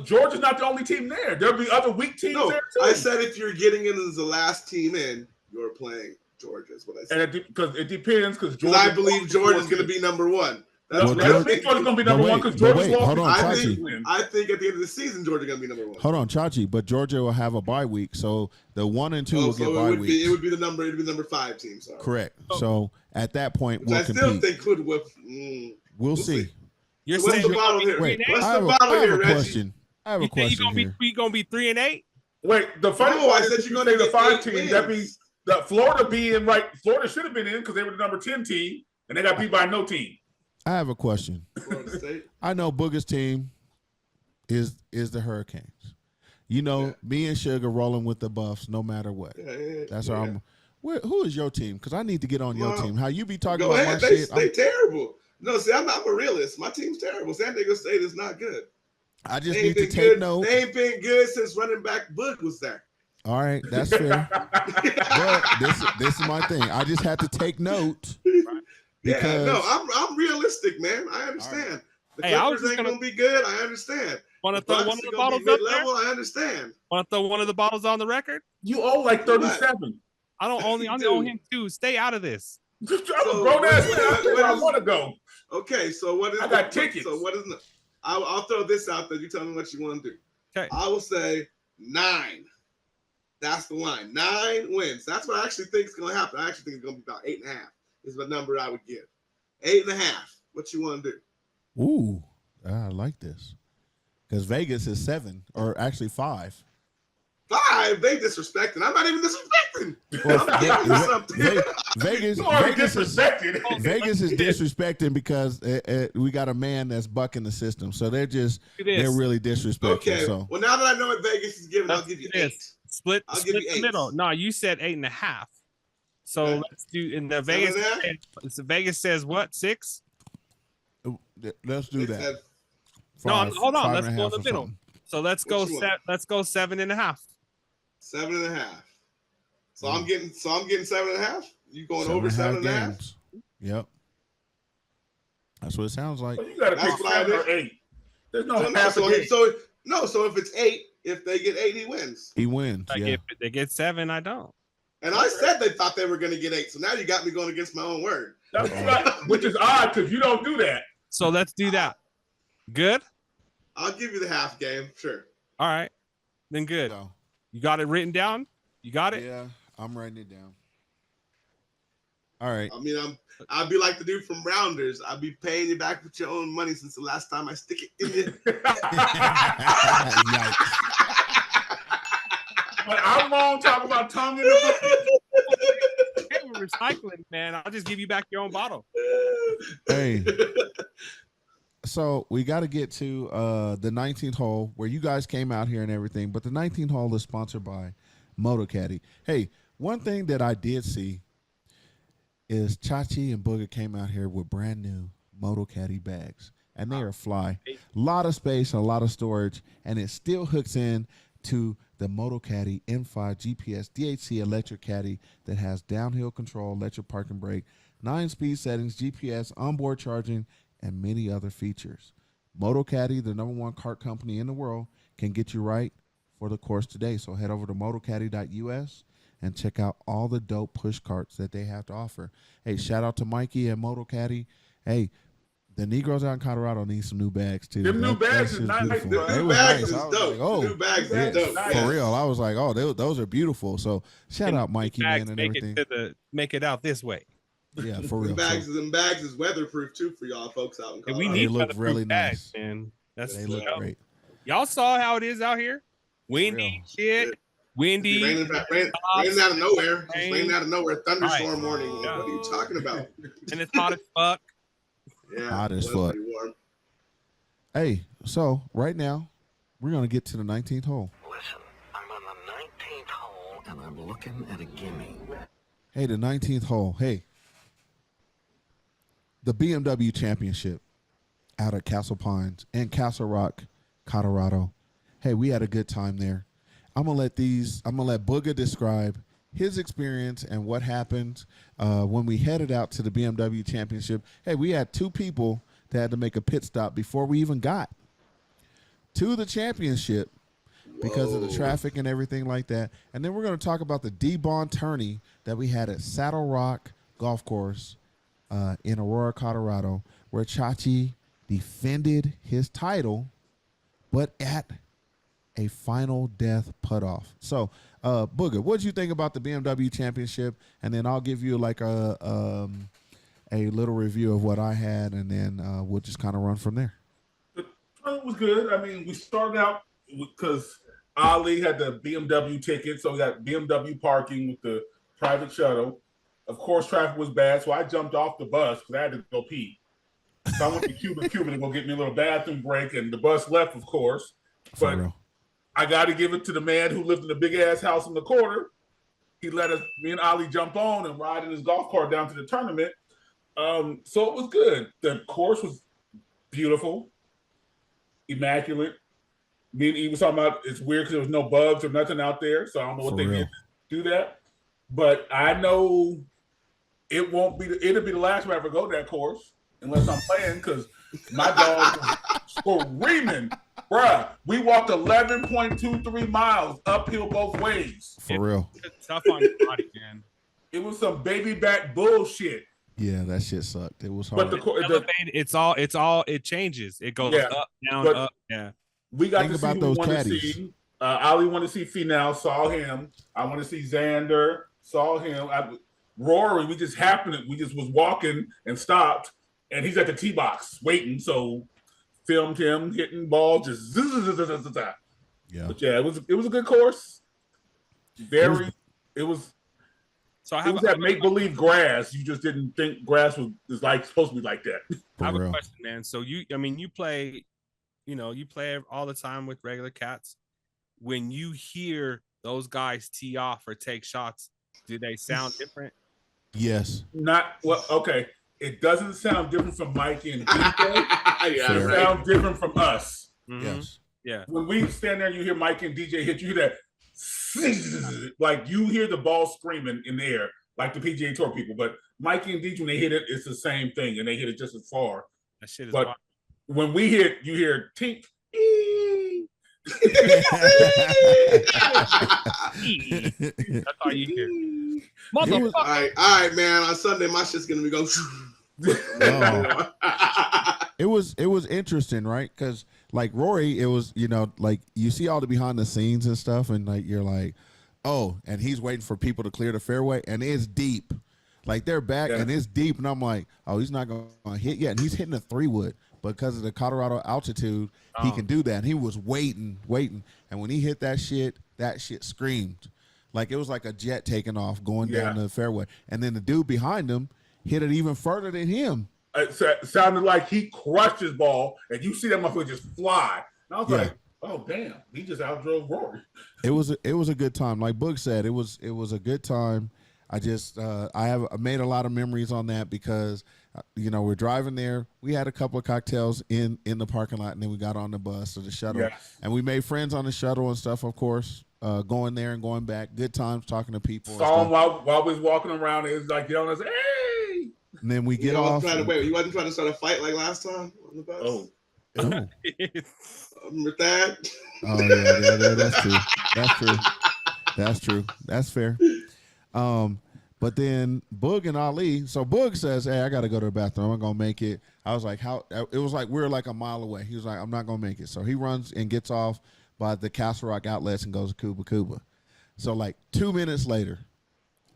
Georgia's not the only team there. There'll be other weak teams there too. I said if you're getting in as the last team in, you're playing Georgia. Is what I said. And because it depends, because I believe Georgia's going to be number 1. I don't think Georgia's going to be number 1 because Georgia's lost. Hold on, I think at the end of the season, Georgia's going to be number 1. Hold on, Chachi, but Georgia will have a bye week, so the 1 and 2 will get bye weeks. It would be the number 5 team. Sorry. Correct. So at that point, we'll compete. I still think could whip. We'll see. You're what's saying the bottle here? Wait, what's I the bottle here, Reggie? question. I have a question here. We gonna be 3-8? Wait, the funny part is you're going to the 5 team. That means that Florida being right. Florida should have been in because they were the number 10 team, and they got beat by no team. I have a question. I know Booger's team is the Hurricanes. You know, me and Sugar rolling with the Buffs no matter what. That's how I'm. Who is your team? Because I need to get on your team. How you be talking about my shit? They terrible. No, see, I'm a realist. My team's terrible. San Diego State is not good. I just need to take note. They ain't been good since running back Book was there. All right, that's fair. But this is my thing. I just had to take note. Because I'm realistic, man. I understand. The Clippers ain't gonna be good. I understand. Want to throw one of the bottles up there? I understand. Want to throw one of the bottles on the record? You owe like 37. I only owe him 2. Stay out of this. I'm a grown ass man. Where I want to go. Okay, so what is? I got tickets. So what is? I'll throw this out there. You tell me what you want to do. Okay. I will say 9. That's the line. 9 wins. That's what I actually think is going to happen. I actually think it's going to be about 8.5. Is the number I would give. 8.5. What you want to do? Ooh, I like this. Because Vegas is 7, or actually 5. 5? They disrespecting. I'm not even disrespecting. Well, Vegas is disrespecting because we got a man that's bucking the system. So they're really disrespecting. Okay. So. Well, now that I know what Vegas is giving, I'll give you 8. Split you 8. the middle. No, you said 8.5. So let's do in the Vegas. Vegas says what? 6? Let's do that. Hold on. Let's go in the middle. So let's go 7.5. 7.5. So I'm getting 7.5. You going over 7.5? Yep. That's what it sounds like. Well, you got to pick 7 or 8. There's no half a game. So if it's 8, if they get 8, he wins. He wins. If they get 7, I don't. And I said they thought they were going to get 8. So now you got me going against my own word. That's right, which is odd because you don't do that. So let's do that. Good? I'll give you the half game. Sure. All right. Then good. You got it written down? You got it? Yeah, I'm writing it down. All right. I mean, I'll be like the dude from Rounders. I'll be paying you back with your own money since the last time I stick it in you. But I'm wrong talking about tongue in the book. Hey, we're recycling, man. I'll just give you back your own bottle. Hey. So we got to get to the 19th hole where you guys came out here and everything. But the 19th hole is sponsored by MotoCaddy. Hey, one thing that I did see is Chachi and Booger came out here with brand new MotoCaddy bags. And they are fly. A lot of space and a lot of storage. And it still hooks in to the MotoCaddy M5 GPS DHC electric caddy that has downhill control, electric parking brake, 9 speed settings, GPS, onboard charging, and many other features. MotoCaddy, the #1 kart company in the world, can get you right for the course today. So head over to motocaddy.us and check out all the dope push carts that they have to offer. Hey, shout out to Mikey and MotoCaddy. Hey, the Negroes out in Colorado need some new bags too. Them new bags is nice. The new bags is dope. The new bags is dope. For real, I was like, oh, those are beautiful. So shout out Mikey, man, and everything. Make it out this way. Yeah, for real. Them bags is weatherproof too for y'all folks out in Colorado. We need they look really bags, nice, man. They look great. Y'all saw how it is out here. Windy shit. Windy. Raining out of nowhere. It's raining out of nowhere. Thunderstorm warning. What are you talking about? And it's hot as fuck. Yeah, hot as fuck. Hey, so right now we're gonna get to the 19th hole. Listen, I'm on the 19th hole and I'm looking at a gimme. Hey, the 19th hole. Hey, the BMW Championship out at Castle Pines and Castle Rock, Colorado. Hey, we had a good time there. I'm gonna let Booga describe his experience and what happened when we headed out to the BMW Championship. Hey, we had two people that had to make a pit stop before we even got to the championship because of the traffic and everything like that. And then we're going to talk about the DBAWN tourney that we had at Saddle Rock Golf Course in Aurora, Colorado, where Chachi defended his title, but at a final death putt-off. So, Booger, what did you think about the BMW Championship? And then I'll give you like a little review of what I had, and then we'll just kind of run from there. The tournament was good. I mean, we started out because Ali had the BMW ticket, so we got BMW parking with the private shuttle. Of course, traffic was bad, so I jumped off the bus because I had to go pee. So I went to Cuban to go get me a little bathroom break, and the bus left, of course. But I got to give it to the man who lived in the big-ass house in the corner. He let me and Ali jump on and ride in his golf cart down to the tournament. So it was good. The course was beautiful, immaculate. Me and Eve was talking about it's weird because there was no bugs or nothing out there, so I don't know what they did to do that. But I know it'll be the last time I ever go to that course unless I'm playing because my dog was screaming. Bruh, we walked 11.23 miles uphill both ways. For real. It's tough on your body, man. It was some baby back bullshit. Yeah, that shit sucked. It was hard. But it changes. It goes up, down, up. Yeah. We got to see who we want to see. Ali wanted to see Finau, saw him. I want to see Xander, saw him. Rory, we just was walking and stopped, and he's at the tee box waiting. So filmed him hitting balls, just yeah. But yeah, it was a good course. It was that make believe grass. You just didn't think grass was like supposed to be like that. I have a question, man. So you play, you play all the time with regular cats. When you hear those guys tee off or take shots, do they sound different? Yes. Okay. It doesn't sound different from Mike and DJ. It sounds different from us. Mm-hmm. Yes. Yeah. When we stand there and you hear Mike and DJ hit, you hear that, like you hear the ball screaming in the air, like the PGA Tour people. But Mike and DJ, when they hit it, it's the same thing, and they hit it just as far. That shit is but wild. When we hit, you hear tink. That's all you hear. Motherfucker. All right, man. On Sunday, my shit's gonna be going. It was interesting, right? Because like Rory, it was like you see all the behind the scenes and stuff, and like you're like, oh, and he's waiting for people to clear the fairway, and it's deep. Like they're back and it's deep, and I'm like, oh, he's not gonna hit yet, and he's hitting a 3-wood. Because of the Colorado altitude, he can do that. And he was waiting. And when he hit that shit screamed. Like it was like a jet taking off going down the fairway. And then the dude behind him hit it even further than him. It sounded like he crushed his ball, and you see that motherfucker just fly. And I was like, oh, damn. He just outdrove Rory. It was a good time. Like Boog said, it was a good time. I just I made a lot of memories on that because we're driving there. We had a couple of cocktails in the parking lot, and then we got on the bus or the shuttle, and we made friends on the shuttle and stuff. Of course, going there and going back, good times talking to people. Saw him while we was walking around. It was like yelling us, "Hey!" And then we get off. You wasn't trying to start a fight like last time on the bus. Oh. Remember that? Oh yeah, that's true. That's fair. But then Boog and Ali, so Boog says, hey, I got to go to the bathroom. I'm not going to make it. I was like, how? It was like we were like a mile away. He was like, I'm not going to make it. So he runs and gets off by the Castle Rock outlets and goes to Cuba. So like 2 minutes later,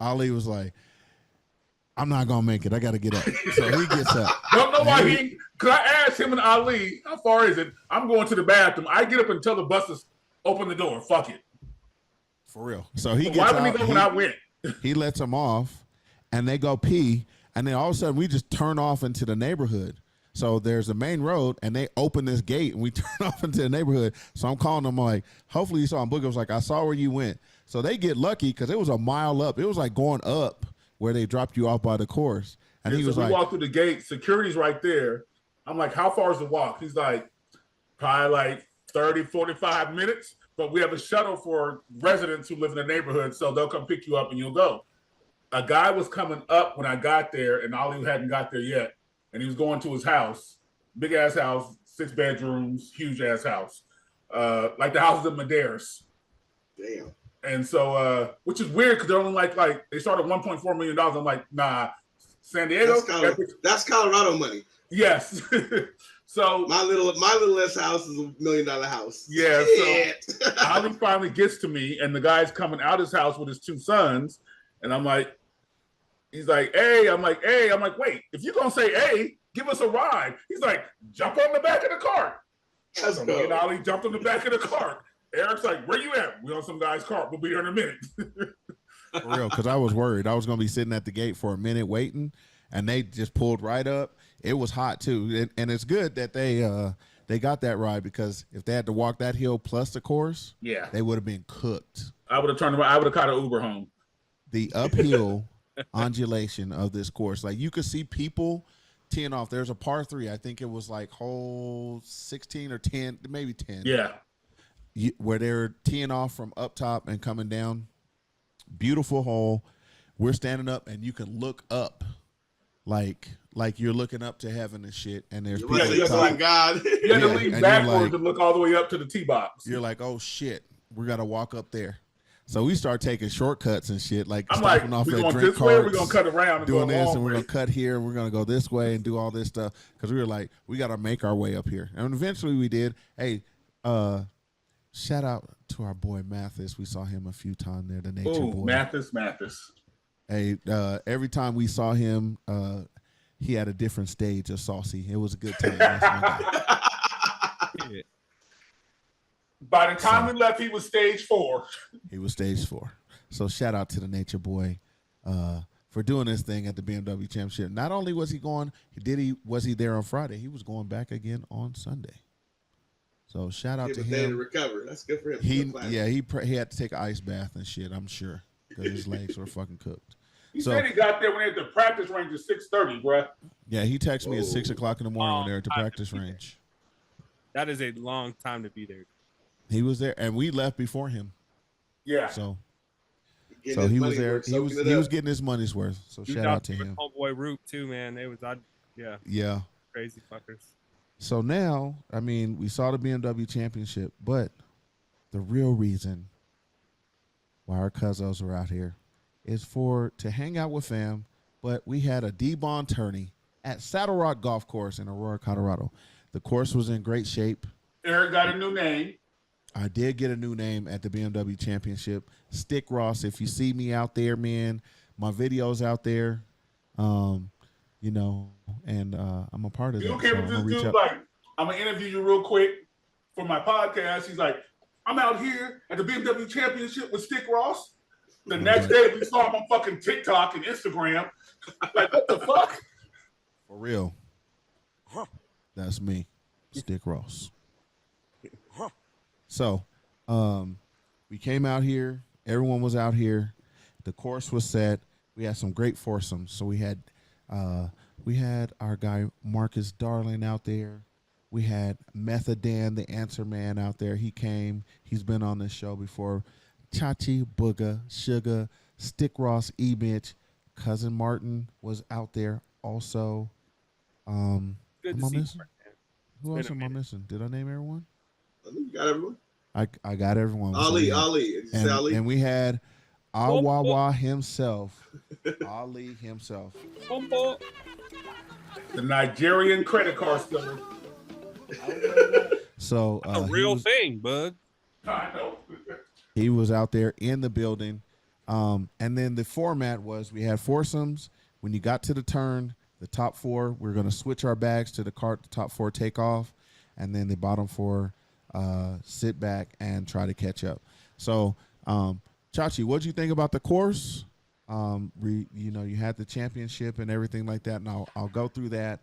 Ali was like, I'm not going to make it. I got to get up. So he gets up. Don't know why because I asked him and Ali, how far is it? I'm going to the bathroom. I get up and tell the buses, open the door. Fuck it. For real. So he gets why out. Why would he go when I went? He lets them off, and they go pee, and then all of a sudden we just turn off into the neighborhood. So there's a main road, and they open this gate, and we turn off into the neighborhood. So I'm calling them like, hopefully you saw him. Boogie was like, I saw where you went. So they get lucky because it was a mile up. It was like going up where they dropped you off by the course. And he so was we like, walked through the gate, security's right there. I'm like, how far is the walk? He's like, probably like 30, 45 minutes. But we have a shuttle for residents who live in the neighborhood, so they'll come pick you up and you'll go. A guy was coming up when I got there, and Ollie hadn't got there yet. And he was going to his house, big ass house, 6 bedrooms, huge ass house, like the houses in Madeiras. Damn. And so, which is weird because they're only like they started $1.4 million. I'm like, nah, San Diego. That's Colorado money. Yes. So my little ass house is $1 million house. Yeah. Shit. So Ollie finally gets to me, and the guy's coming out his house with his 2 sons, and I'm like, he's like, hey, I'm like, wait, if you're gonna say hey, give us a ride. He's like, jump on the back of the cart. Let's so go. me and Ollie jumped on the back of the cart. Eric's like, where you at? We on some guy's cart. We'll be here in a minute. for real, because I was worried. I was going to be sitting at the gate for a minute waiting, and they just pulled right up. It was hot, too. And it's good that they got that ride, because if they had to walk that hill plus the course, Yeah. they would have been cooked. I would have turned around. I would have caught an Uber home. The uphill undulation of this course, like you could see people teeing off. There's a par 3. I think it was like hole 16 or 10, maybe 10. Yeah. Where they're teeing off from up top and coming down. Beautiful hole. We're standing up, and you can look up like you're looking up to heaven and shit. And there's people Yes, my God. You had to lean backwards and look all the way up to the tee box. You're like, oh shit, we got to walk up there. So we start taking shortcuts and shit, like I'm stopping like, off we're at going drink this way, or carts, we're going to cut around and doing go a this, long and we're way. going to cut here, we're going to go this way and do all this stuff, because we were like, we got to make our way up here. And eventually we did. Hey, shout out to our boy Mathis. We saw him a few times there, the nature boy. Mathis. Hey, every time we saw him, he had a different stage of saucy. It was a good time. That's my guy. By the time we left, he was stage 4. He was stage 4. So shout out to the nature boy for doing this thing at the BMW Championship. Not only was he going, was he there on Friday? He was going back again on Sunday. So shout out to him. Day to recover. That's good for him. He had to take an ice bath and shit, I'm sure, because his legs were fucking cooked. He said he got there when they had the practice range at 6:30, bruh. Yeah, he texted me at 6 o'clock in the morning when they were at the practice range. That is a long time to be there. He was there, and we left before him. Yeah. So he was there. He was getting his money's worth. So shout out to him. Homeboy Root too, man. Yeah. Crazy fuckers. So now, I mean, we saw the BMW Championship, but the real reason why our cousins were out here is to hang out with fam. But we had a DBAWN tourney at Saddle Rock Golf Course in Aurora, Colorado. The course was in great shape. Eric got a new name. I did get a new name at the BMW Championship. Stick Ross. If you see me out there, man, my video's out there. You know, and I'm a part of that. You okay with this dude? Like, I'm gonna interview you real quick for my podcast. He's like, I'm out here at the BMW Championship with Stick Ross. The next day, we saw him on fucking TikTok and Instagram. Like, what the fuck? For real. That's me, Stick Ross. So, we came out here. Everyone was out here. The course was set. We had some great foursomes. So we had our guy Marcus Darling out there. We had Methodan, the Answer Man, out there. He came. He's been on this show before. Chachi, Booga, Sugar, Stick Ross, E-Mitch, Cousin Martin was out there also. Good to see you, man. Who else am I missing? Did I name everyone? I think you got everyone. I got everyone. Ali. And we had Awawa himself. Ali himself. The Nigerian credit card stealer. So a real thing, bud. I know. He was out there in the building. And then the format was we had foursomes. When you got to the turn, the top 4, we're going to switch our bags to the cart. The top 4 take off. And then the bottom 4 sit back and try to catch up. So, Chachi, what'd you think about the course? You had the championship and everything like that. And I'll go through that.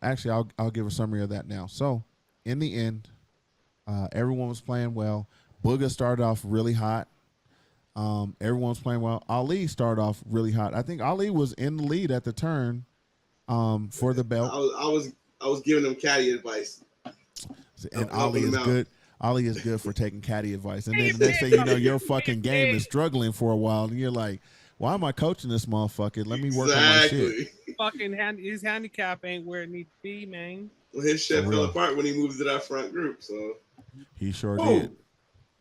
Actually, I'll give a summary of that now. So, in the end, everyone was playing well. Booga started off really hot. Everyone was playing well. Ali started off really hot. I think Ali was in the lead at the turn for the belt. I was giving him caddy advice. And Ollie is good. Ollie is good for taking caddy advice. And then the next thing you know, your fucking game is struggling for a while, and you're like, why am I coaching this motherfucker? Let me work on my shit. Fucking his handicap ain't where it needs to be, man. Well, his shit fell apart when he moved to that front group, so he sure did.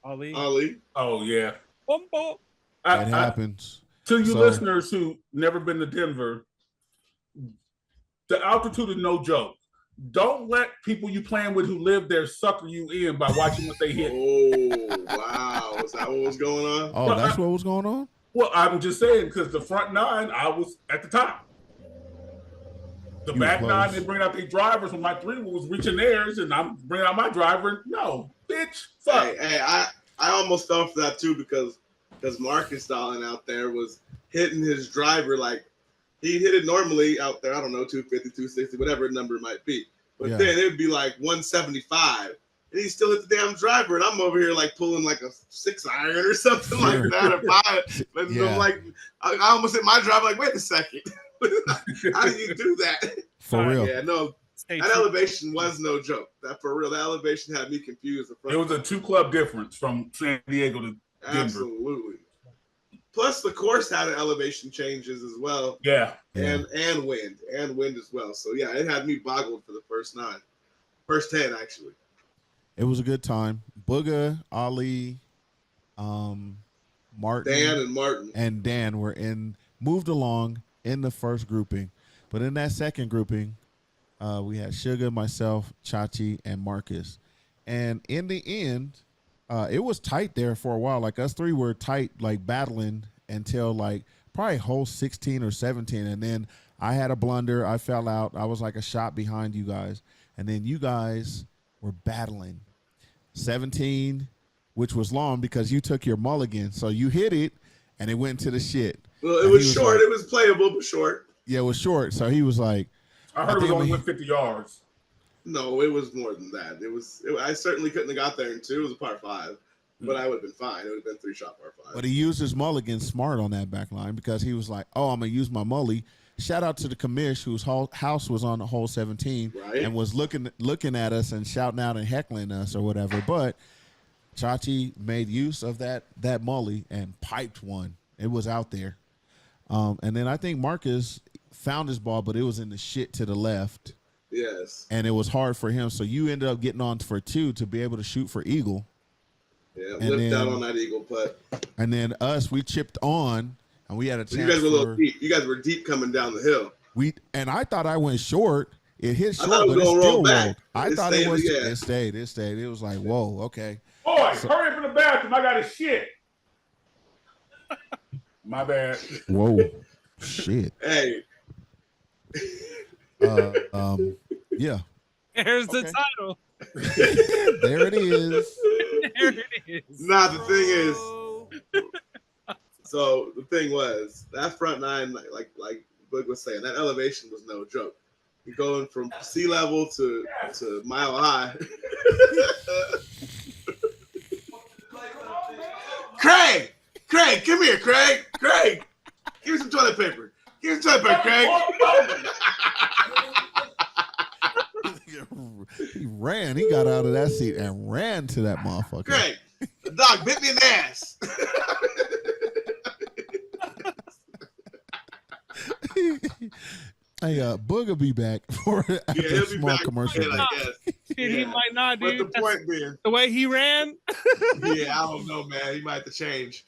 Ollie. Oh yeah. Bumbo. It happens. To you listeners who never been to Denver, the altitude is no joke. Don't let people you playing with who live there sucker you in by watching what they hit. Oh, wow. Is that what was going on? Oh, that's what was going on? Well, I'm just saying, because the front nine, I was at the top. The back nine, they bring out their drivers when my three was reaching theirs, and I'm bringing out my driver. No, bitch, fuck. Hey, I almost fell for that, too, because Marcus Stalin out there was hitting his driver like, he hit it normally out there, I don't know, 250, 260, whatever number it might be. But then it would be like 175. And he still hit the damn driver. And I'm over here like pulling like a 6-iron or something like that. I'm like, I almost hit my driver like, wait a second. How do you do that? For real. Yeah, no. That elevation was no joke. That for real. That elevation had me confused. It was a 2-club difference from San Diego to Denver. Absolutely. Plus, the course had an elevation changes as well. Yeah. And wind as well. So, yeah, it had me boggled for the first 10, actually. It was a good time. Booga, Ali, Martin. And Dan were moved along in the first grouping. But in that second grouping, we had Sugar, myself, Chachi, and Marcus. And in the end, it was tight there for a while. Like us three were tight, like battling until like probably hole 16 or 17. And then I had a blunder. I fell out. I was like a shot behind you guys. And then you guys were battling 17, which was long because you took your mulligan. So you hit it and it went to the shit. Well, it was short. Like, it was playable, but short. Yeah, it was short. So he was like, I heard it only went 50 yards. No, it was more than that. I certainly couldn't have got there in 2. It was a par 5, but I would have been fine. It would have been 3-shot par 5. But he used his mulligan smart on that back line because he was like, oh, I'm going to use my mully. Shout out to the commish whose house was on the hole 17 and was looking at us and shouting out and heckling us or whatever. But Chachi made use of that mully and piped one. It was out there. And then I think Marcus found his ball, but it was in the shit to the left. Yes. And it was hard for him. So you ended up getting on for 2 to be able to shoot for eagle. Yeah, lift out on that eagle putt. And then we chipped on, and we had a chance. You guys were a little deep. You guys were deep coming down the hill. And I thought I went short. It hit short, but it still rolled. I thought it was. Yeah. It stayed. It was like, whoa, okay. Boy, hurry up in the bathroom. I got a shit. My bad. Whoa, shit. Hey. Yeah. There's the title. There it is. There it is. Nah, the thing is, so the thing was that front nine, like Boog was saying, that elevation was no joke. You're going from sea level to mile high. Craig, come here, Craig, give me some toilet paper. Craig. He ran. He got out of that seat and ran to that motherfucker. Craig, the dog bit me in the ass. Hey, Boog will be back for a small commercial. He might not, dude. But the point being, the way he ran. Yeah, I don't know, man. He might have to change.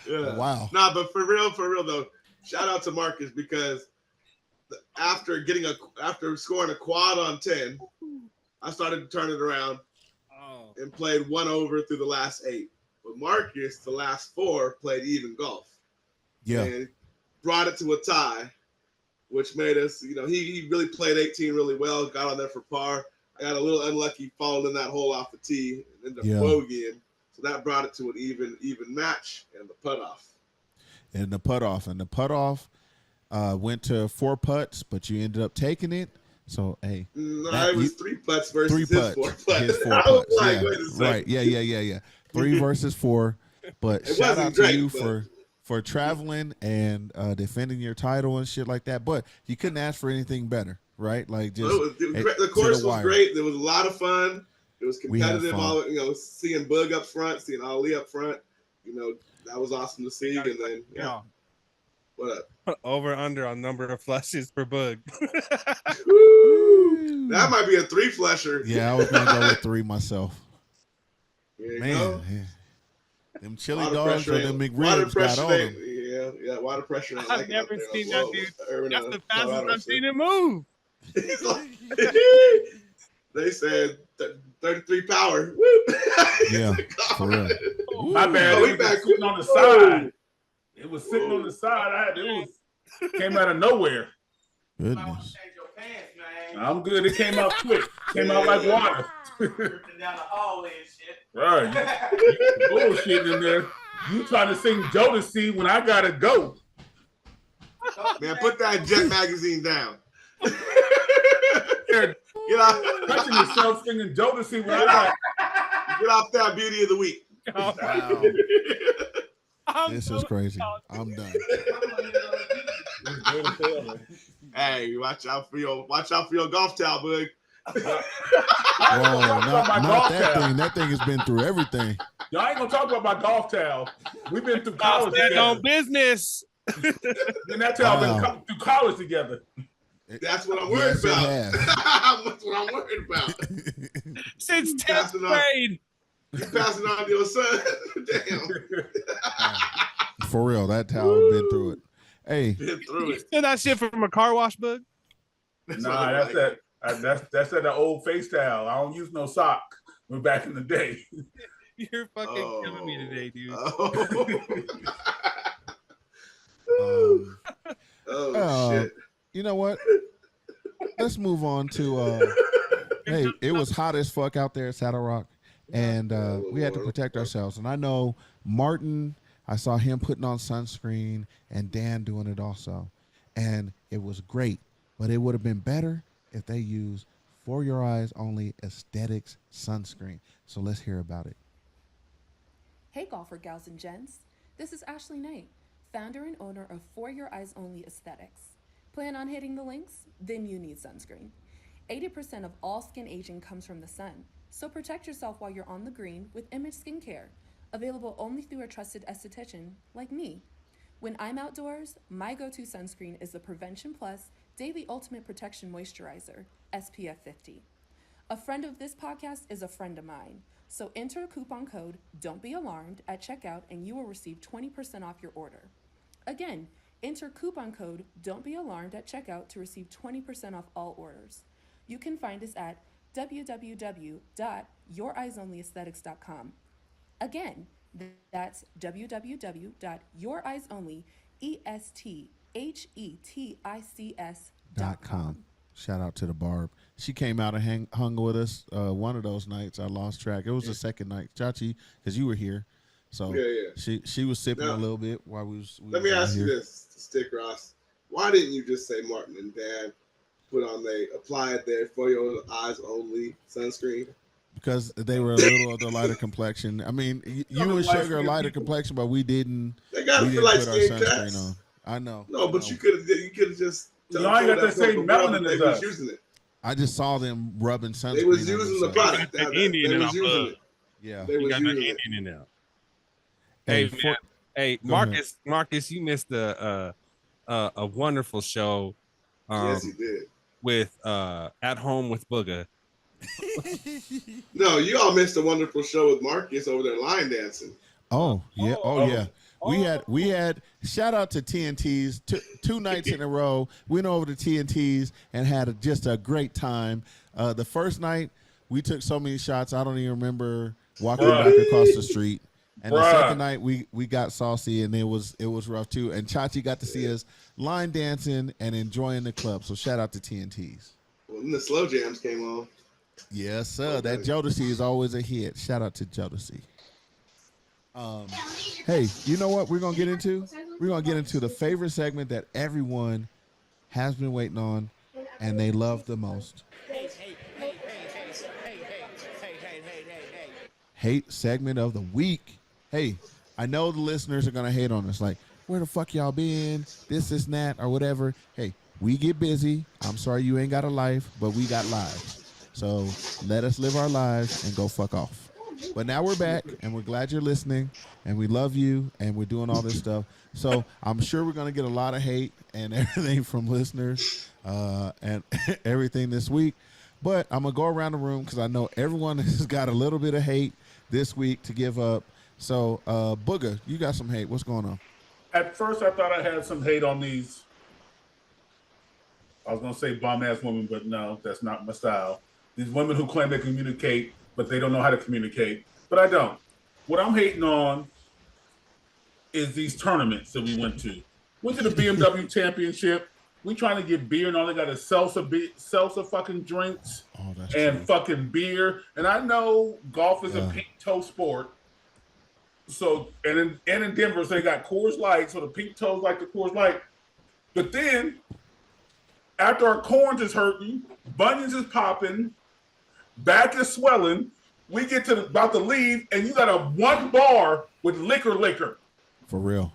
Yeah. Wow. Nah, but for real though, shout out to Marcus because after scoring a quad on 10, I started to turn it around and played 1 over through the last 8. But Marcus, the last 4, played even golf. Yeah. And brought it to a tie, which made us, he really played 18 really well, got on there for par. I got a little unlucky falling in that hole off the tee and ended up bogeying. So that brought it to an even match and the putt off. And the putt off went to 4 putts, but you ended up taking it. So hey, no, it was 3 putts versus 3 putts. His 4 putts. His 4 I was putts. like, yeah. wait a second. Right. Yeah. 3 versus 4. But It shout wasn't out to great, you but- for traveling and defending your title and shit like that. But you couldn't ask for anything better, right? Like just The to course was wire. great. There was a lot of fun. It was We had competitive. fun. All seeing Bug up front, seeing Ali up front. That was awesome to see. And then what up? Over under on number of flushes per bug. Woo! That might be a 3 flusher. Yeah, I was gonna go with 3 myself. There you Man, go. yeah. Them chili Water dogs or pressure them ain't- water McRibs got pressure on ain't- them. Yeah, water pressure. Ain't I've like it never out there. seen Whoa, that dude. Urban, That's the fastest Colorado, I've seen him move. He's like, they said 33 power. Woo! Yeah, for real. My bad. Oh, It we was back. just sitting on the Whoa. side. It was sitting on the side. Came out of nowhere. Goodness. I'm good. It came out quick. Came out like water. Dripping down the hallway and shit. Right. You bullshit in there. You trying to sing Jodeci when I gotta go. Man, put that Jet magazine down. You're Get off, touching yourself singing Jodeci when I got get off that beauty of the week. Wow. This is crazy. I'm done. Hey, watch out for your golf towel, Bug. Whoa, about my not golf that towel. thing. That thing has been through everything. Y'all ain't gonna talk about my golf towel. We've been through I'll college stand together. on business. And that towel Wow. been through college together. That's what I'm worried Yes, it about. has. That's what I'm worried about. Since 10th Passing on. grade. You passing on to your son. Damn. For real, that towel has been through it. Hey, Been through You it. steal that shit from a car wash, Bug? That's Nah, what I'm that's like. that. That's that old face towel. I don't use no sock. We're back in the day. You're fucking killing me today, dude. Oh, shit. you know what? Let's move on to hey, it was hot as fuck out there at Saddle Rock, and we had to protect ourselves. And I know Martin, I saw him putting on sunscreen, and Dan doing it also, and it was great. But it would have been better if they used For Your Eyes Only Aesthetics sunscreen. So let's hear about it. Hey golfer gals and gents, this is Ashley Knight, founder and owner of For Your Eyes Only Aesthetics. Plan on hitting the links? Then you need sunscreen. 80% of all skin aging comes from the sun, so protect yourself while you're on the green with Image Skincare, available only through a trusted esthetician like me. When I'm outdoors, my go-to sunscreen is the Prevention Plus Daily Ultimate Protection Moisturizer, SPF 50. A friend of this podcast is a friend of mine, so enter coupon code Don't Be Alarmed at checkout and you will receive 20% off your order. Again, enter coupon code Don't Be Alarmed at checkout to receive 20% off all orders. You can find us at www.youreyesonlyaesthetics.com. Again, that's www.youreyesonlyaesthetics.com. Shout out to the Barb. She came out and hung with us one of those nights. I lost track. It was the second night, Chachi, because you were here. So Yeah. she was sipping Now, a little bit while we was. Let me ask you this, Stick Ross. Why didn't you just say Martin and Dan applied their For Your Eyes Only sunscreen? Because they were a little of the lighter complexion. I mean, you and Sugar are lighter complexion, but we didn't. They got We to didn't like put our skin sunscreen cuts. on. I know. No, I but know. you could have just. Y'all ain't got that same melanin they as was us. using it. I just saw them rubbing sunscreen. They was on using the themselves. product. Got that They Indian in was our using blood. it. Yeah. They You was got no using it. Indian in there. Hey, Hey, man. Hey, Go ahead. Marcus, you missed a wonderful show. Yes, he did. With At Home with Booger. No, you all missed a wonderful show with Marcus over there line dancing. Oh yeah. Oh yeah. We had shout out to TNTs two nights in a row. Went over to TNTs and had just a great time. The first night we took so many shots I don't even remember walking back across the street. And the second night we got saucy and it was rough too. And Chachi got to see us line dancing and enjoying the club. So shout out to TNTs. Well, then the slow jams came on. Yes, sir. That Jodeci is always a hit. Shout out to Jodeci. Hey, you know what we're gonna get into? We're gonna get into the favorite segment that everyone has been waiting on and they love the most. Hate segment of the week. Hey, I know the listeners are gonna hate on us, like, where the fuck y'all been? This and that, or whatever. Hey, we get busy. I'm sorry you ain't got a life, but we got lives. So let us live our lives and go fuck off. But now we're back, and we're glad you're listening, and we love you, and we're doing all this stuff. So I'm sure we're gonna get a lot of hate and everything from listeners and everything this week. But I'm gonna go around the room because I know everyone has got a little bit of hate this week to give up. So Booger, you got some hate. What's going on? At first, I thought I had some hate on these. I was gonna say bum-ass women, but no, that's not my style. These women who claim they communicate, but they don't know how to communicate. But I don't. What I'm hating on is these tournaments that we went to. Went to the BMW Championship. We trying to get beer, and all they got is salsa fucking drinks and fucking beer. And I know golf is a pink toe sport. So and in Denver, so they got Coors Light, so the pink toes like the Coors Light. But then after our corns is hurting, bunions is popping, back is swelling, we get to about to leave, and you got a one bar with liquor. For real.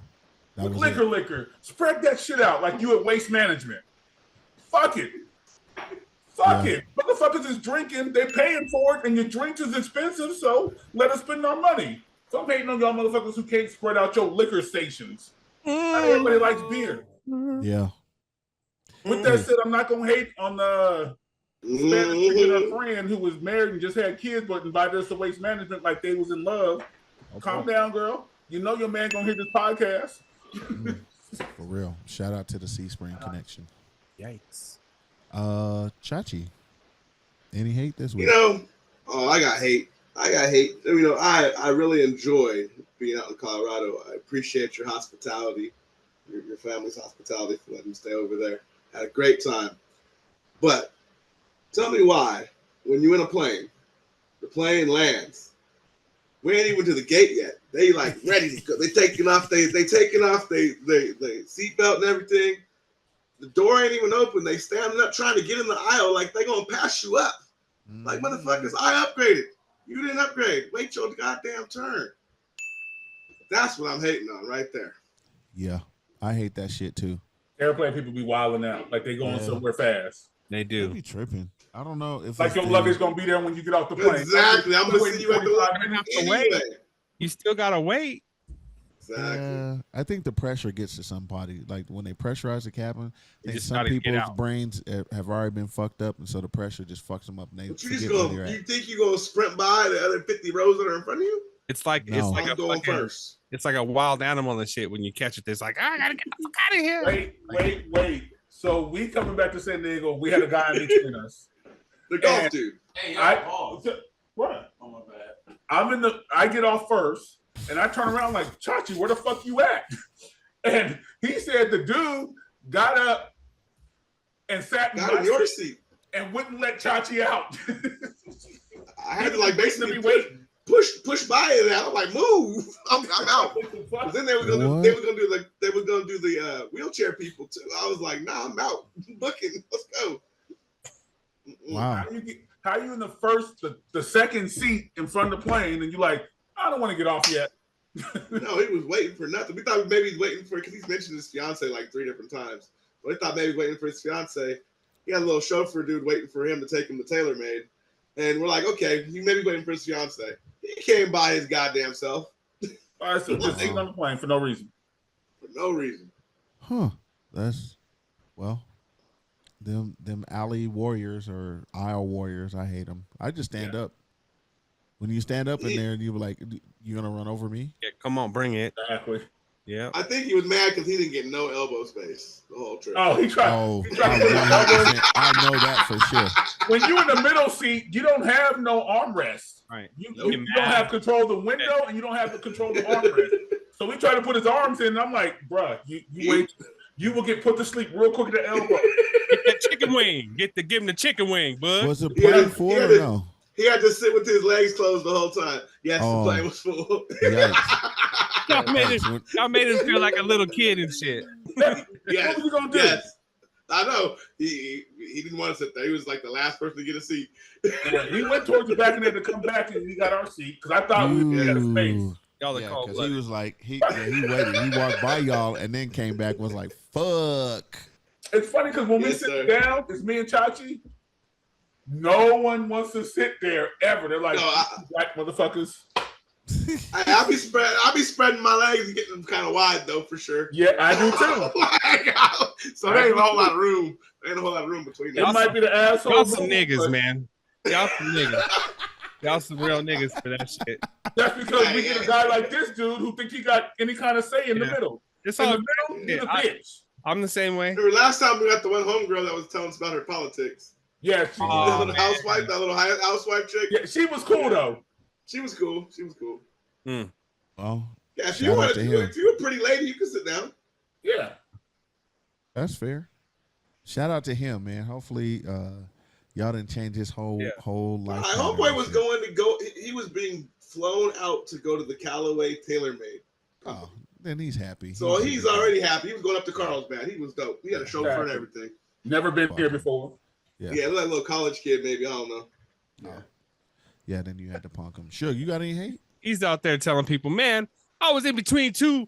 With liquor. Spread that shit out like you at Waste Management. Fuck it. Fuck it. Motherfuckers is drinking, they paying for it, and your drinks is expensive, so let us spend our money. So I'm hating on y'all motherfuckers who can't spread out your liquor stations. Not everybody likes beer. Yeah. With that said, I'm not gonna hate on the Spanish chick and her friend who was married and just had kids, but invited us to Waste Management like they was in love. Okay. Calm down, girl. You know your man gonna hear this podcast. For real. Shout out to the Sea Spring connection. Yikes. Chachi, any hate this week? I got hate. I really enjoy being out in Colorado. I appreciate your hospitality, your family's hospitality for letting me stay over there. Had a great time. But tell me why, when you in a plane, the plane lands, we ain't even to the gate yet. They like ready to go. They taking off they seatbelt and everything. The door ain't even open. They standing up trying to get in the aisle like they gonna pass you up. Like, motherfuckers, I upgraded. You didn't upgrade. Wait your goddamn turn. That's what I'm hating on right there. Yeah, I hate that shit too. Airplane people be wilding out like they going somewhere fast. They do. They be tripping. I don't know if like your luggage gonna be there when you get off the plane. Exactly. I'm gonna see you at the luggage anyway. You still gotta wait. Exactly. Yeah, I think the pressure gets to somebody. Like when they pressurize the cabin, I think some people's brains have already been fucked up, and so the pressure just fucks them up. And they forget where they're at. You think you're gonna sprint by the other 50 rows that are in front of you? It's like it's like a wild animal and shit. When you catch it, it's like, I gotta get the fuck out of here. Wait. So we coming back to San Diego. We had a guy in between us. The golf dude. Hey, what? Oh my bad. I get off first, and I turn around like, Chachi, where the fuck you at? And he said the dude got up and sat in your seat and wouldn't let Chachi out. I had to like basically push by it. I'm like, move! I'm out. Then they were gonna do the wheelchair people too. I was like, nah, I'm out. Booking. Let's go. Wow. How you in the second seat in front of the plane, and you like, I don't want to get off yet. No, he was waiting for nothing. We thought maybe he's waiting for, because he's mentioned his fiance like 3 different times. But we thought maybe waiting for his fiance. He had a little chauffeur dude waiting for him to take him to TaylorMade. And we're like, okay, he may be waiting for his fiance. He came by his goddamn self. All right, so just sitting on the plane for no reason. For no reason. Huh. That's, well, them alley warriors or aisle warriors, I hate them. I just stand up. When you stand up in there and you were like, you gonna run over me? Yeah, come on, bring it. Exactly. Yeah. I think he was mad because he didn't get no elbow space the whole trip. Oh, he tried. I know that for sure. When you in the middle seat, you don't have no armrest. Right. You don't have control of the window, and you don't have to control the armrest. So we try to put his arms in, and I'm like, bruh, you wait. You will get put to sleep real quick at the elbow. Get that chicken wing. Give him the chicken wing, bud. Was it plane full or no? He had to sit with his legs closed the whole time. Yes, the plane was full. Y'all made him feel like a little kid and shit. Yes, what was he gonna do? Yes. I know. He didn't want to sit there. He was like the last person to get a seat. Yeah, he went towards the back and had to come back, and we got our seat because I thought we had a space. Y'all are Yeah, cold because he blooded. was like, he waited. He walked by y'all and then came back and was like, fuck. It's funny because when we Yes, sit sir. down, it's me and Chachi. No one wants to sit there ever. They're like, black motherfuckers. I'll be spreading my legs and getting them kind of wide though, for sure. Yeah, I do too. So there ain't a whole lot of room. There ain't a whole lot of room between them. It might be the asshole. Y'all some niggas, man. Y'all some niggas. Y'all some real niggas for that shit. That's because we get a guy like this dude who thinks he got any kind of say in the middle. It's in all the middle, he's a bitch. I'm the same way. Remember last time we got the one homegirl that was telling us about her politics. Yeah, that little housewife, that little housewife chick. Yeah, she was cool though. She was cool. Well, Yeah, if you're a pretty lady, you can sit down. Yeah, that's fair. Shout out to him, man. Hopefully, y'all didn't change his whole life. My homeboy was going to go. He was being flown out to go to the Callaway TaylorMade. Oh, then he's happy. So he's already happy. He was going up to Carlsbad. He was dope. He had a chauffeur and everything. Never been here before. Yeah, like a little college kid, maybe. I don't know. Yeah, then you had to punk him. Sure, you got any hate? He's out there telling people, man, I was in between two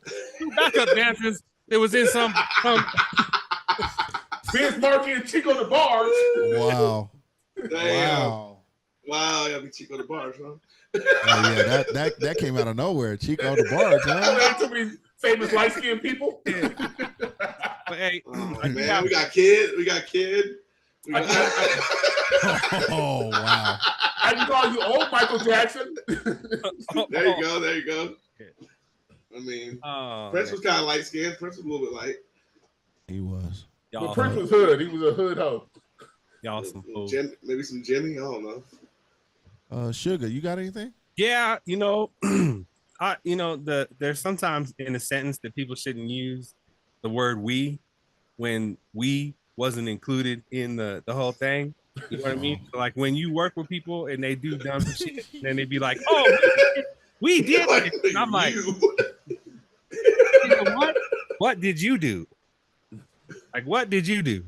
backup dancers. It was in some Vince Markey and Chico the Bars. Wow. Wow, you gotta be Chico the Bars, huh? Oh, yeah, that came out of nowhere. Chico the Bars, huh? Too many famous light-skinned people. But hey, man, we got Kid. Oh, wow. I can call you old Michael Jackson. There you go. I mean, Prince was kind of light skinned. Prince was a little bit light. He was. But Prince was hood. He was a hood hoe. Y'all some fools. Maybe some Jimmy. I don't know. Sugar, you got anything? Yeah, there's sometimes in a sentence that people shouldn't use the word we when we wasn't included in the whole thing. You know what I mean? So like when you work with people and they do dumb shit, then they be like, "Oh, we did it." And I'm like, what did you do? Like, what did you do?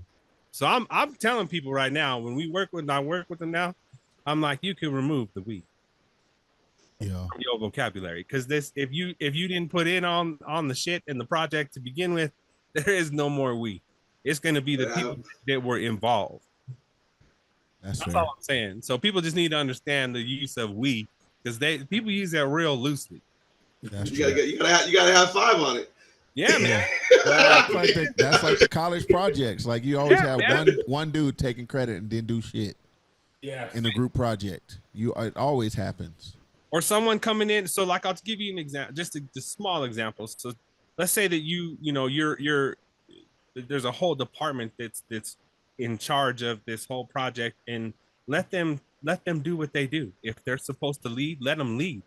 So I'm telling people right now, when I work with them now, I'm like, you can remove the we. Yeah. From your vocabulary, because if you didn't put in on the shit in the project to begin with, there is no more we. It's going to be the people that were involved. That's all I'm saying. So people just need to understand the use of we, because people use that real loosely. That's you gotta have 5 on it. Yeah, man. That's like the college projects. Like you always have one dude taking credit and then do shit. Yeah. In a group project, it always happens. Or someone coming in. So like, I'll give you an example, just a small example. So let's say that you're there's a whole department that's in charge of this whole project, and let them do what they do. If they're supposed to lead, let them lead.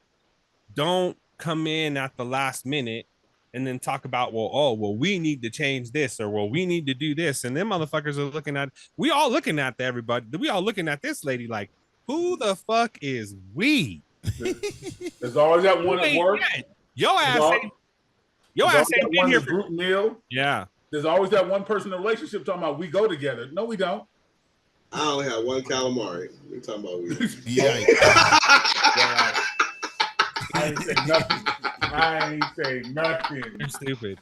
Don't come in at the last minute and then talk about, we need to change this, or we need to do this. And them motherfuckers are we all looking at this lady like, who the fuck is we? There's always that one at work. Your ass ain't been here for group meal. Yeah. There's always that one person in a relationship talking about we go together. No, we don't. I only have one calamari. We're talking about we. Yeah. I ain't say nothing. You're stupid.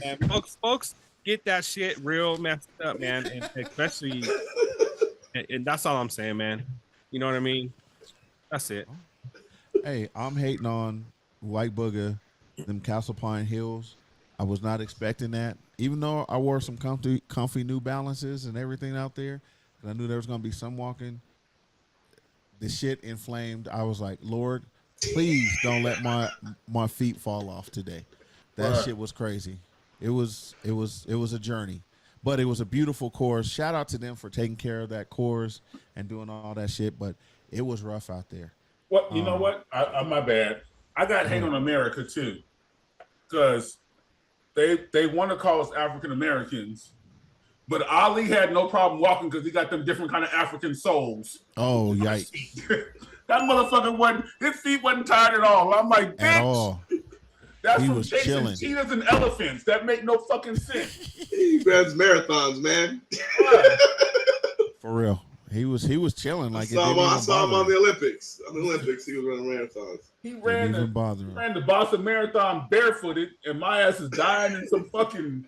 Man, folks get that shit real messed up, man. And especially, and that's all I'm saying, man. You know what I mean? That's it. Hey, I'm hating on White Booger, them Castle Pine Hills. I was not expecting that. Even though I wore some comfy New Balances and everything out there, and I knew there was going to be some walking, the shit inflamed. I was like, Lord, please don't let my feet fall off today. That shit was crazy. It was a journey, but it was a beautiful course. Shout out to them for taking care of that course and doing all that shit. But it was rough out there. Well, you know what? My bad. I got hate on America too, because they want to call us African Americans, but Ali had no problem walking because he got them different kind of African souls. Oh, yikes! That motherfucker his feet wasn't tired at all. I'm like, bitch. At all. That's he from was chasing chilling. cheetahs and elephants. That make no fucking sense. He runs marathons, man. For real. He was chilling like I saw him on the Olympics. On the Olympics, he was running marathons. He Didn't ran even bother him. the Boston Marathon barefooted, and my ass is dying in some fucking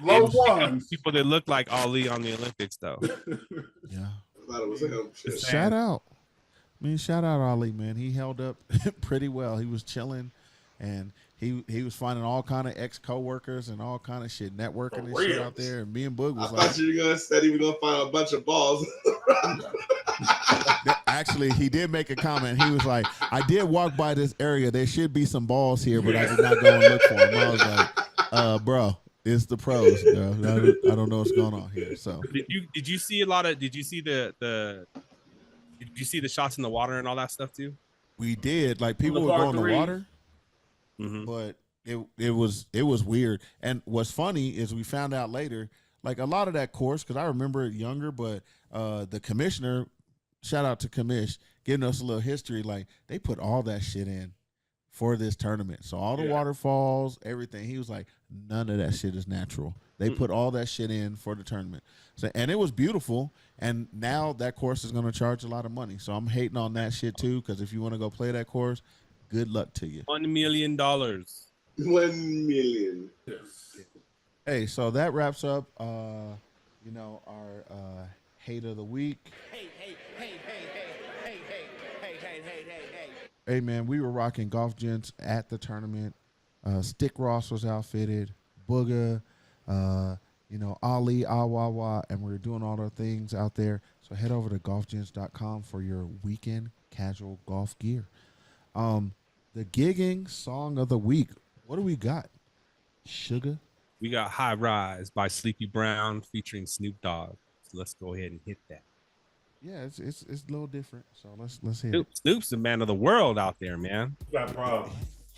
low ones. People that look like Ali on the Olympics, though. Yeah. I thought it was him. Shit. Shout out. Shout out Ali, man. He held up pretty well. He was chilling, and he was finding all kind of ex-coworkers and all kind of shit, networking and shit out there. And me and Boog was I thought you were gonna say he was gonna find a bunch of balls. Actually, he did make a comment. He was like, I did walk by this area. There should be some balls here, but I did not go and look for them. I was like, bro, it's the pros, bro. I don't know what's going on here. So did you see a lot of did you see the shots in the water and all that stuff too? We did. Like people would go in the water, but it was weird. And what's funny is we found out later, like a lot of that course, because I remember it younger, but the commissioner, shout out to Commish, giving us a little history. Like they put all that shit in for this tournament. So all the waterfalls, everything. He was like, none of that shit is natural. They put all that shit in for the tournament. So, and it was beautiful. And now that course is going to charge a lot of money. So I'm hating on that shit too, because if you want to go play that course, good luck to you. $1 million. $1 million. Hey, so that wraps up, our hate of the week. Hey, man, we were rocking Golf Gents at the tournament. Stick Ross was outfitted, Booga, Ali, Awawa, and we were doing all our things out there. So head over to golfgents.com for your weekend casual golf gear. The Giggin song of the week. What do we got? Sugar? We got High Rise by Sleepy Brown featuring Snoop Dogg. So let's go ahead and hit that. Yeah, it's a little different. So let's hit it. Snoop's the man of the world out there, man. Got problems.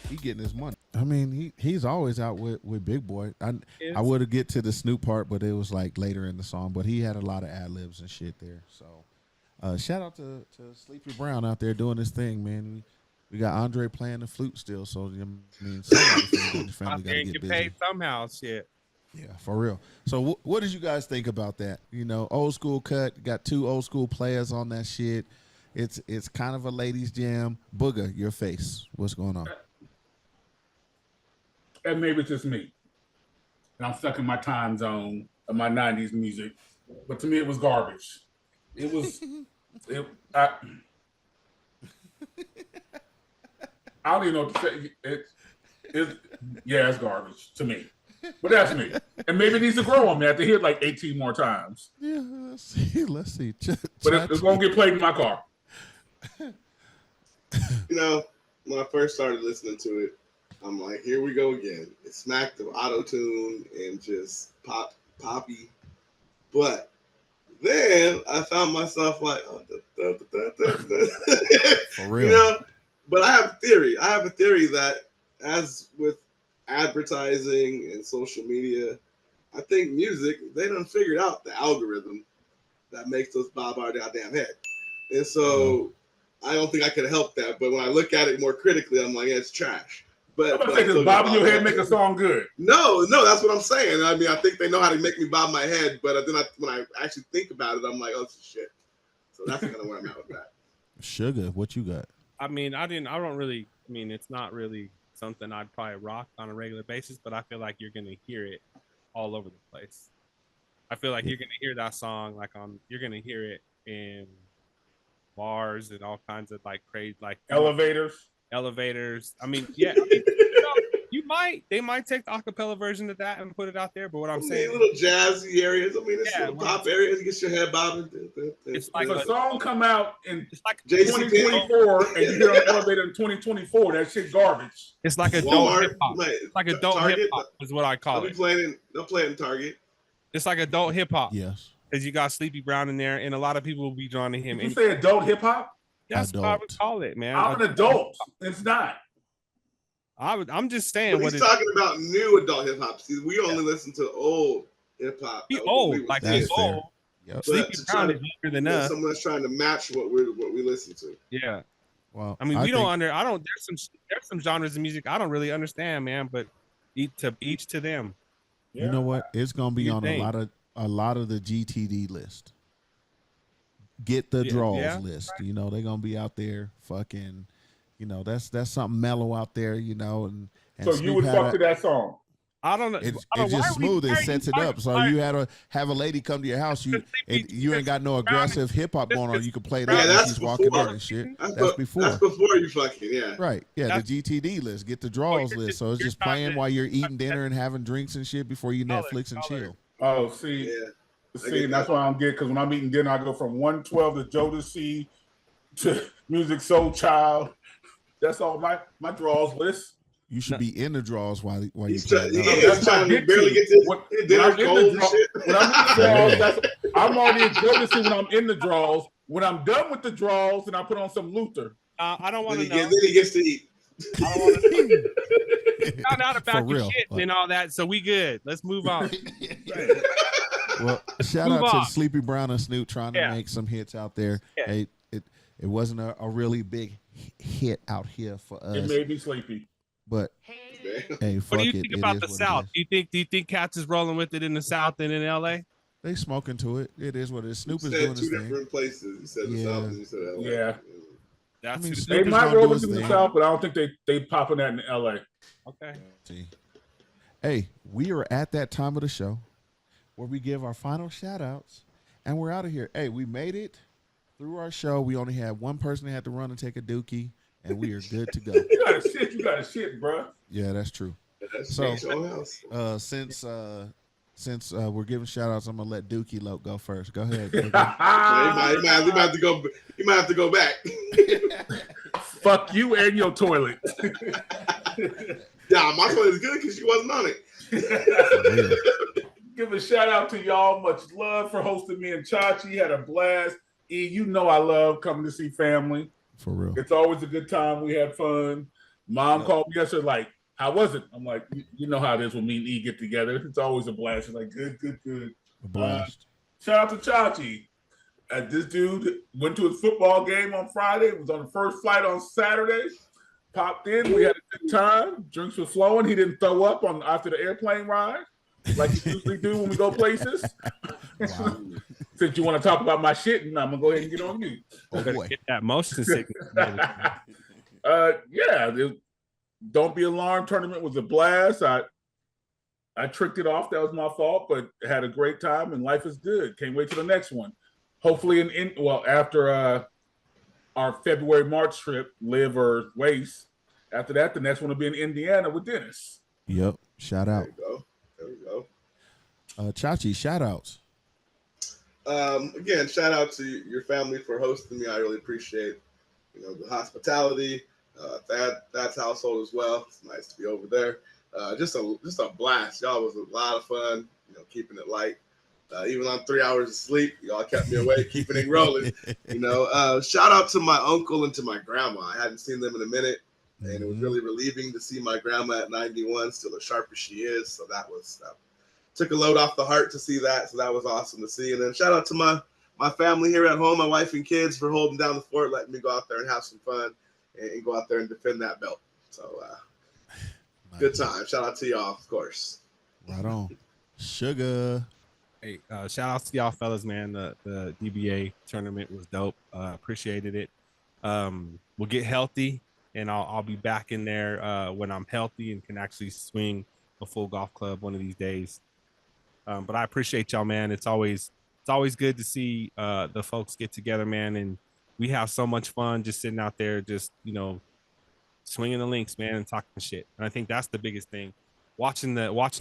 He getting his money. I mean, he's always out with Big Boy. I would have get to the Snoop part, but it was like later in the song. But he had a lot of ad libs and shit there. So shout out to Sleepy Brown out there doing his thing, man. We got Andre playing the flute still. So I mean, somebody in the family got to get busy. Paid somehow, shit. Yeah, for real. So what did you guys think about that? Old school cut, got two old school players on that shit. It's kind of a ladies jam. Booger, your face. What's going on? And maybe it's just me. And I'm stuck in my time zone of my 90s music. But to me, it was garbage. It was, I don't even know what to say. It's garbage to me. But that's me. And maybe it needs to grow on me. I have to hear it like 18 more times. Yeah, let's see. But it's going to get played in my car. When I first started listening to it, I'm like, here we go again. It smacked of auto-tune and just poppy. But then I found myself like, for real. But I have a theory. I have a theory that as with advertising and social media, I think music, they done figured out the algorithm that makes us bob our goddamn head. And so I don't think I could help that. But when I look at it more critically, I'm like, yeah, it's trash. But does bobbing your head make a song good? No, that's what I'm saying. I mean, I think they know how to make me bob my head, but then when I actually think about it, I'm like, oh, this is shit. So that's kind of where I'm at with that. Sugar, what you got? I mean, it's not really something I'd probably rock on a regular basis, but I feel like you're gonna hear it all over the place. I feel like you're gonna hear that song you're gonna hear it in bars and all kinds of like crazy, like elevators. I mean, yeah. They might take the acapella version of that and put it out there. But what I'm saying, little jazzy areas. I mean, it's little pop areas. You get your head bobbing. It's like a song come out in like 2024 and you get on the elevator in 2024. That shit garbage. It's like adult hip hop. It's like adult hip hop is what I call it. They'll play in Target. It's like adult hip hop. Yes. Because you got Sleepy Brown in there, and a lot of people will be drawn to him. Did you say adult hip hop? That's what I would call it, man. I'm an adult. It's not. I'm just saying. But he's talking about new adult hip hop. See, we only listen to old hip hop. He's old, like he's old. Yep. Sleepy Brown is younger than us. Someone that's trying to match what we listen to. Yeah. Well, I mean, there's some genres of music I don't really understand, man. But each to them. Yeah. You know what? It's gonna be on a lot of the GTD list. Get the draws list. Right. They're gonna be out there fucking You know, that's something mellow out there. You know, and So you Snoop would had fuck to that song? I don't know. it's I don't know, why just are we- smooth. why It are sets you it up. talking- So why- you had to have a lady come to your house. You ain't got no aggressive hip hop going on. You can play that Yeah, when that's she's walking in before. and shit. That's That's before. That's before you fucking, yeah. Right. Yeah, That's- the GTD list. Get the draws you're list. So it's you're just trying playing to- while you're eating dinner and having drinks and shit before you Color, Netflix and color. chill. Oh, see, Yeah. see, and that's why I don't get, because when I'm eating dinner, I go from 112 to Jodeci to Music Soul Child. That's all my draws list. You should be in the draws while you He's play. trying, No, he's that's trying my to barely big get team. to When dinner I'm in the cold and draw- shit. when I'm in the draws, I'm already in Jodeci when I'm in the draws. When I'm done with the draws, and I put on some Luther. I don't want Then to he, know. then he gets to eat. I don't want to found out For about your real. shit and all that, so we good. Let's move on. Well, shout Move out on. to Sleepy Brown and Snoop trying to Yeah. make some hits out there. Yeah. Hey, it wasn't a really big hit out here for It us, made me sleepy. but Man. hey, fuck What do you it. think It about is the what it South? is. Do you think Cats is rolling with it in the South and in LA? They smoking to it. It is what it is. Snoop You is said doing two his thing. different places. You said the Yeah. South and you said LA. Yeah. That's I mean, who- Snoop They is might gonna roll do it his in the thing. South, but I don't think they popping that in LA. okay. See. Hey, we are at that time of the show where we give our final shout outs and we're out of here. Hey, we made it through our show. We only had one person that had to run and take a dookie, and we are good to go. You got to shit, bro. Yeah, that's true. That's So, your own house. Since we're giving shout outs, I'm gonna let Dookie Loke go first. Go ahead. Dookie. He might have to go. He might have to go back. Fuck you and your toilet. Nah, my toilet is good because she wasn't on it. Give a shout out to y'all. Much love for hosting me and Chachi. Had a blast. E, you know I love coming to see family. For real. It's always a good time. We had fun. Mom called me yesterday, like, how was it? I'm like, you know how it is when me and E get together. It's always a blast. She's like, good. A blast. Shout out to Chachi. This dude went to his football game on Friday. Was on the first flight on Saturday. Popped in. We had a good time. Drinks were flowing. He didn't throw up on after the airplane ride like he usually do when we go places. Wow. Since you want to talk about my shit, and I'm gonna go ahead and get on mute. Oh boy. Get that motion sickness. Yeah, the Don't Be Alarmed tournament was a blast. I tricked it off. That was my fault, but had a great time, and life is good. Can't wait till the next one. Hopefully, after our February March trip, live or waste. After that, the next one will be in Indiana with Dennis. Yep. Shout out. There we go. Chachi, shout outs. Again, shout out to your family for hosting me. I really appreciate, the hospitality. That's household as well. It's nice to be over there. Just a blast. Y'all was a lot of fun. Keeping it light. Even on 3 hours of sleep, y'all kept me awake, keeping it rolling. Shout out to my uncle and to my grandma. I hadn't seen them in a minute, and it was really relieving to see my grandma at 91, still as sharp as she is. So that took a load off the heart to see that. So that was awesome to see. And then shout out to my family here at home, my wife and kids, for holding down the fort, letting me go out there and have some fun and go out there and defend that belt. So good time. Shout out to y'all, of course. Right on. Sugar. Hey, shout out to y'all fellas, man. The DBA tournament was dope. Appreciated it. We'll get healthy, and I'll be back in there when I'm healthy and can actually swing a full golf club one of these days. But I appreciate y'all, man. It's always good to see the folks get together, man, and we have so much fun just sitting out there, just swinging the links, man, and talking shit. And I think that's the biggest thing. Watching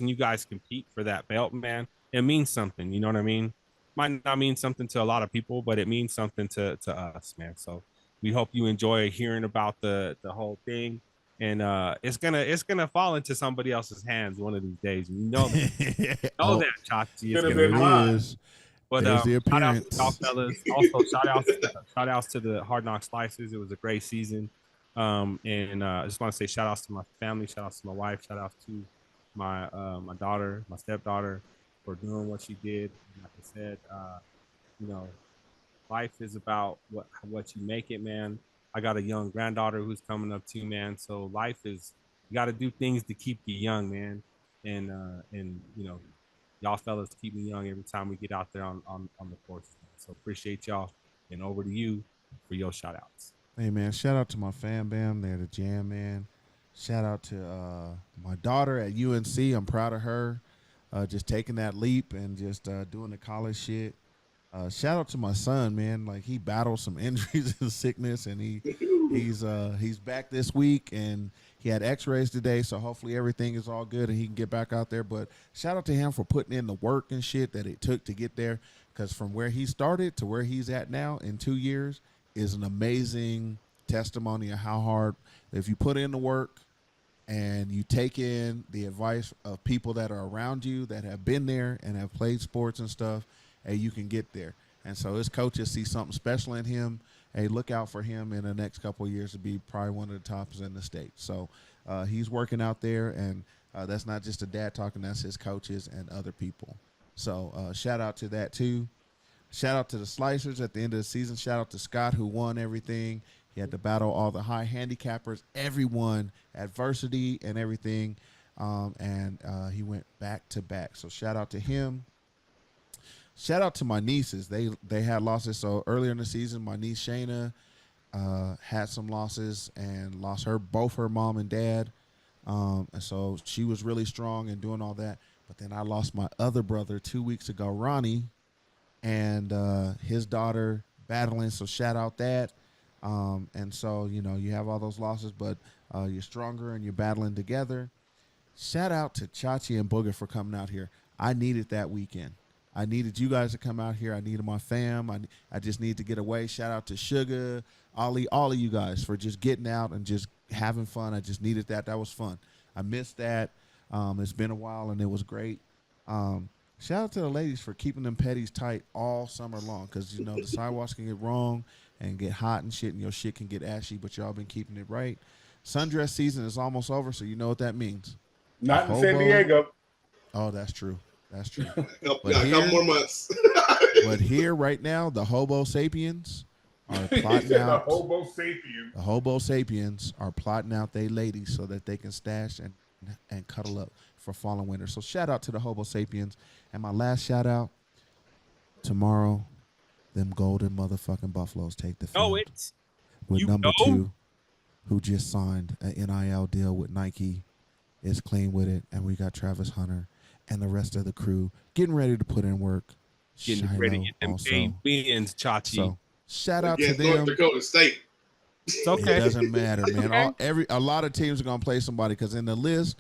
you guys compete for that belt, man. It means something, you know what I mean? Might not mean something to a lot of people, but it means something to us, man. So we hope you enjoy hearing about the whole thing, and it's gonna fall into somebody else's hands one of these days. You know that, that Chachi is Could've been mine. But But there's the shout out to appearance. y'all fellas. Also, shout outs to the Hard Knock Slices. It was a great season. And I just want to say shout outs to my family, shout outs to my wife, shout outs to my daughter, my stepdaughter, for doing what she did. Like I said, life is about what you make it, man. I got a young granddaughter who's coming up too, man. So life is, you got to do things to keep you young, man. And y'all fellas keep me young every time we get out there on the course. So appreciate y'all, and over to you for your shout outs. Hey man, shout out to my fam bam. They're the jam man. Shout out to my daughter at UNC. I'm proud of her. Just taking that leap and just doing the college shit. Shout out to my son, man. Like he battled some injuries and sickness, and he's back this week, and he had X-rays today, so hopefully everything is all good and he can get back out there. But shout out to him for putting in the work and shit that it took to get there, because from where he started to where he's at now in 2 years is an amazing testimony of how hard, if you put in the work and you take in the advice of people that are around you that have been there and have played sports and stuff, hey, you can get there. And so his coaches see something special in him. Hey, look out for him in the next couple of years to be probably one of the tops in the state. So he's working out there, and that's not just a dad talking, that's his coaches and other people. So shout out to that too. Shout out to the Slicers at the end of the season. Shout out to Scott, who won everything. He had to battle all the high handicappers, everyone, adversity and everything. And he went back to back. So shout out to him. Shout out to my nieces. They had losses. So earlier in the season, my niece Shayna had some losses and lost both her mom and dad. And so she was really strong and doing all that. But then I lost my other brother 2 weeks ago, Ronnie, and his daughter battling. So shout out that. And so, you know, you have all those losses, but you're stronger and you're battling together. Shout out to Chachi and Booger for coming out here. I needed that weekend. I needed you guys to come out here. I needed my fam. I just need to get away. Shout out to Sugar, Ollie, all of you guys for just getting out and just having fun. I just needed that. That was fun. I missed that. It's been a while, and it was great. Shout out to the ladies for keeping them petties tight all summer long, because, you know, the sidewalks can get wrong and get hot and shit, and your shit can get ashy, but y'all been keeping it right. Sundress season is almost over, so you know what that means. Not in San Diego. Oh, that's true. That's true. But a couple more months. But here right now, the Hobo Sapiens are plotting out. The Hobo Sapiens are plotting out they ladies so that they can stash and cuddle up for fall and winter. So shout out to the Hobo Sapiens. And my last shout out, tomorrow, them golden motherfucking Buffaloes take the field. With number 2, who just signed an NIL deal with Nike, is clean with it. And we got Travis Hunter and the rest of the crew getting ready to put in work. Getting ready to get them game wins, Chachi. So shout out to them. North Dakota State. It's okay. It doesn't matter, man. Okay. A lot of teams are gonna play somebody, because in the list,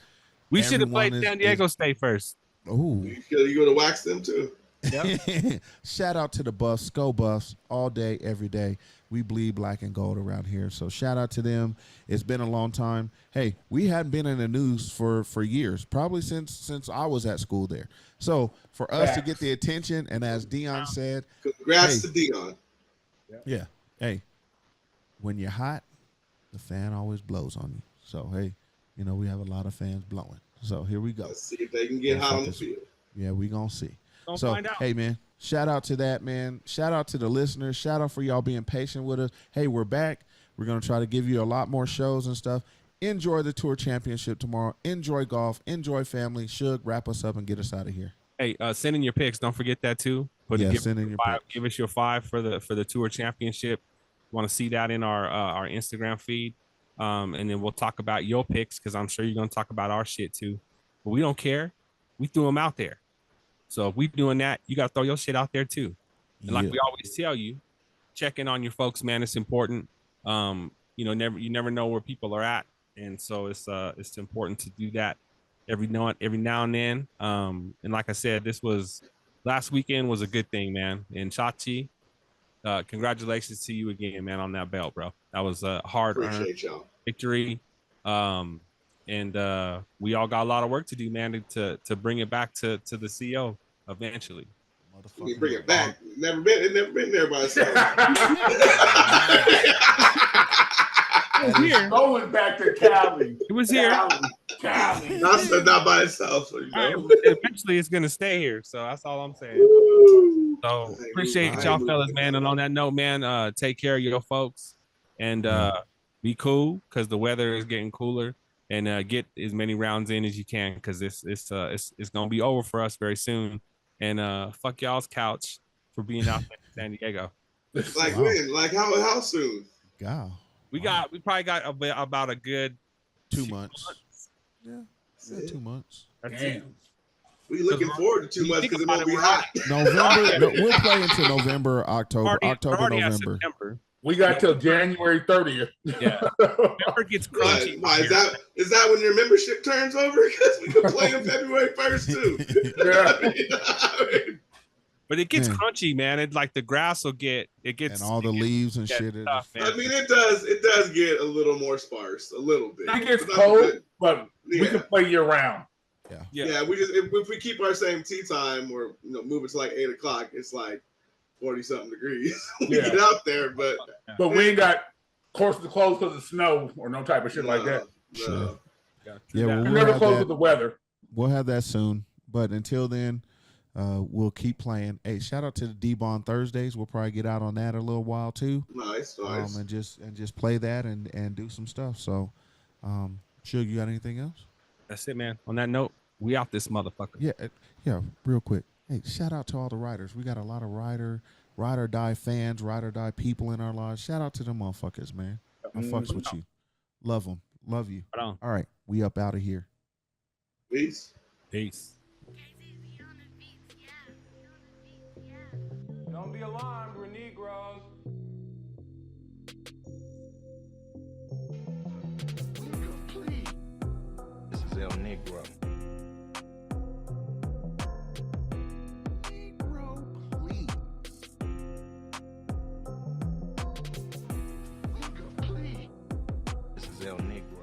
we should have played San Diego State first. Oh, you go to wax them too. Yep. Shout out to the Buffs, go Buffs, all day, every day. We bleed black and gold around here. So shout out to them. It's been a long time. Hey, we hadn't been in the news for years, probably since I was at school there. So for us to get the attention, and as Dion said, congrats to Dion. Yeah. Hey, when you're hot, the fan always blows on you. So hey, you know, we have a lot of fans blowing. So here we go. Let's see if they can get hot on the field. Yeah, we gonna see. So find out. Hey man, shout out to that, man. Shout out to the listeners. Shout out for y'all being patient with us. Hey, we're back. We're gonna try to give you a lot more shows and stuff. Enjoy the Tour Championship tomorrow. Enjoy golf. Enjoy family. Shug, wrap us up and get us out of here. Hey, send in your picks. Don't forget that too. Send in your picks. Give us your 5 for the Tour Championship. Want to see that in our Instagram feed, and then we'll talk about your picks, because I'm sure you're gonna talk about our shit too. But we don't care. We threw them out there. So if we doing that, you got to throw your shit out there too. And like we always tell you, check in on your folks, man. It's important. You never know where people are at. And so it's important to do that every now and then. And like I said, last weekend was a good thing, man. And Chachi, congratulations to you again, man, on that belt, bro. That was a hard-earned victory. And we all got a lot of work to do, man, to bring it back to the CO eventually. We bring it back. It never been there by itself. It was here. Going back to Cali. It was here. Cali. Not by itself. So, eventually, it's gonna stay here. So that's all I'm saying. So appreciate y'all, fellas, man. And on that note, man, take care of your folks and be cool, because the weather is getting cooler. And get as many rounds in as you can, because it's gonna be over for us very soon. And fuck y'all's couch for being out there in San Diego. Like when? Like how soon? God. We probably got about a good 2 months. Yeah, 2 months. That's it. Damn. We looking forward to 2 months because it won't be hot. November. No, we'll play into November, October, We're already at November. September. We got till January 30th. Yeah. November gets crunchy. Why is that when your membership turns over? Because we can play on February 1st too. Yeah. But it gets Man. crunchy, man. It like the grass will get And all the leaves and shit. tough, man. I mean, it does get a little more sparse, a little bit. It gets But that's cold, good. but we Yeah. can play year round. Yeah, we just if we keep our same tea time or move it to like 8 o'clock, it's like 40 something degrees. We Yeah. get out there, but we ain't got courses to close because of snow or no type of shit like that. No. Yeah, well, We we'll never have close that. with the weather. We'll have that soon. But until then, we'll keep playing. Hey, shout out to the DBAWN Thursdays. We'll probably get out on that a little while too. Nice. And just play that and do some stuff. So, Suge, you got anything else? That's it, man. On that note, we out this motherfucker. Yeah, real quick. Hey, shout out to all the writers. We got a lot of ride or die fans, ride or die people in our lives. Shout out to them motherfuckers, man. I fucks with you. Love them. Love you. Right on. All right, we up out of here. Peace. Peace. Don't be alarmed, we're Negroes. This is El Negro. This is El Negro.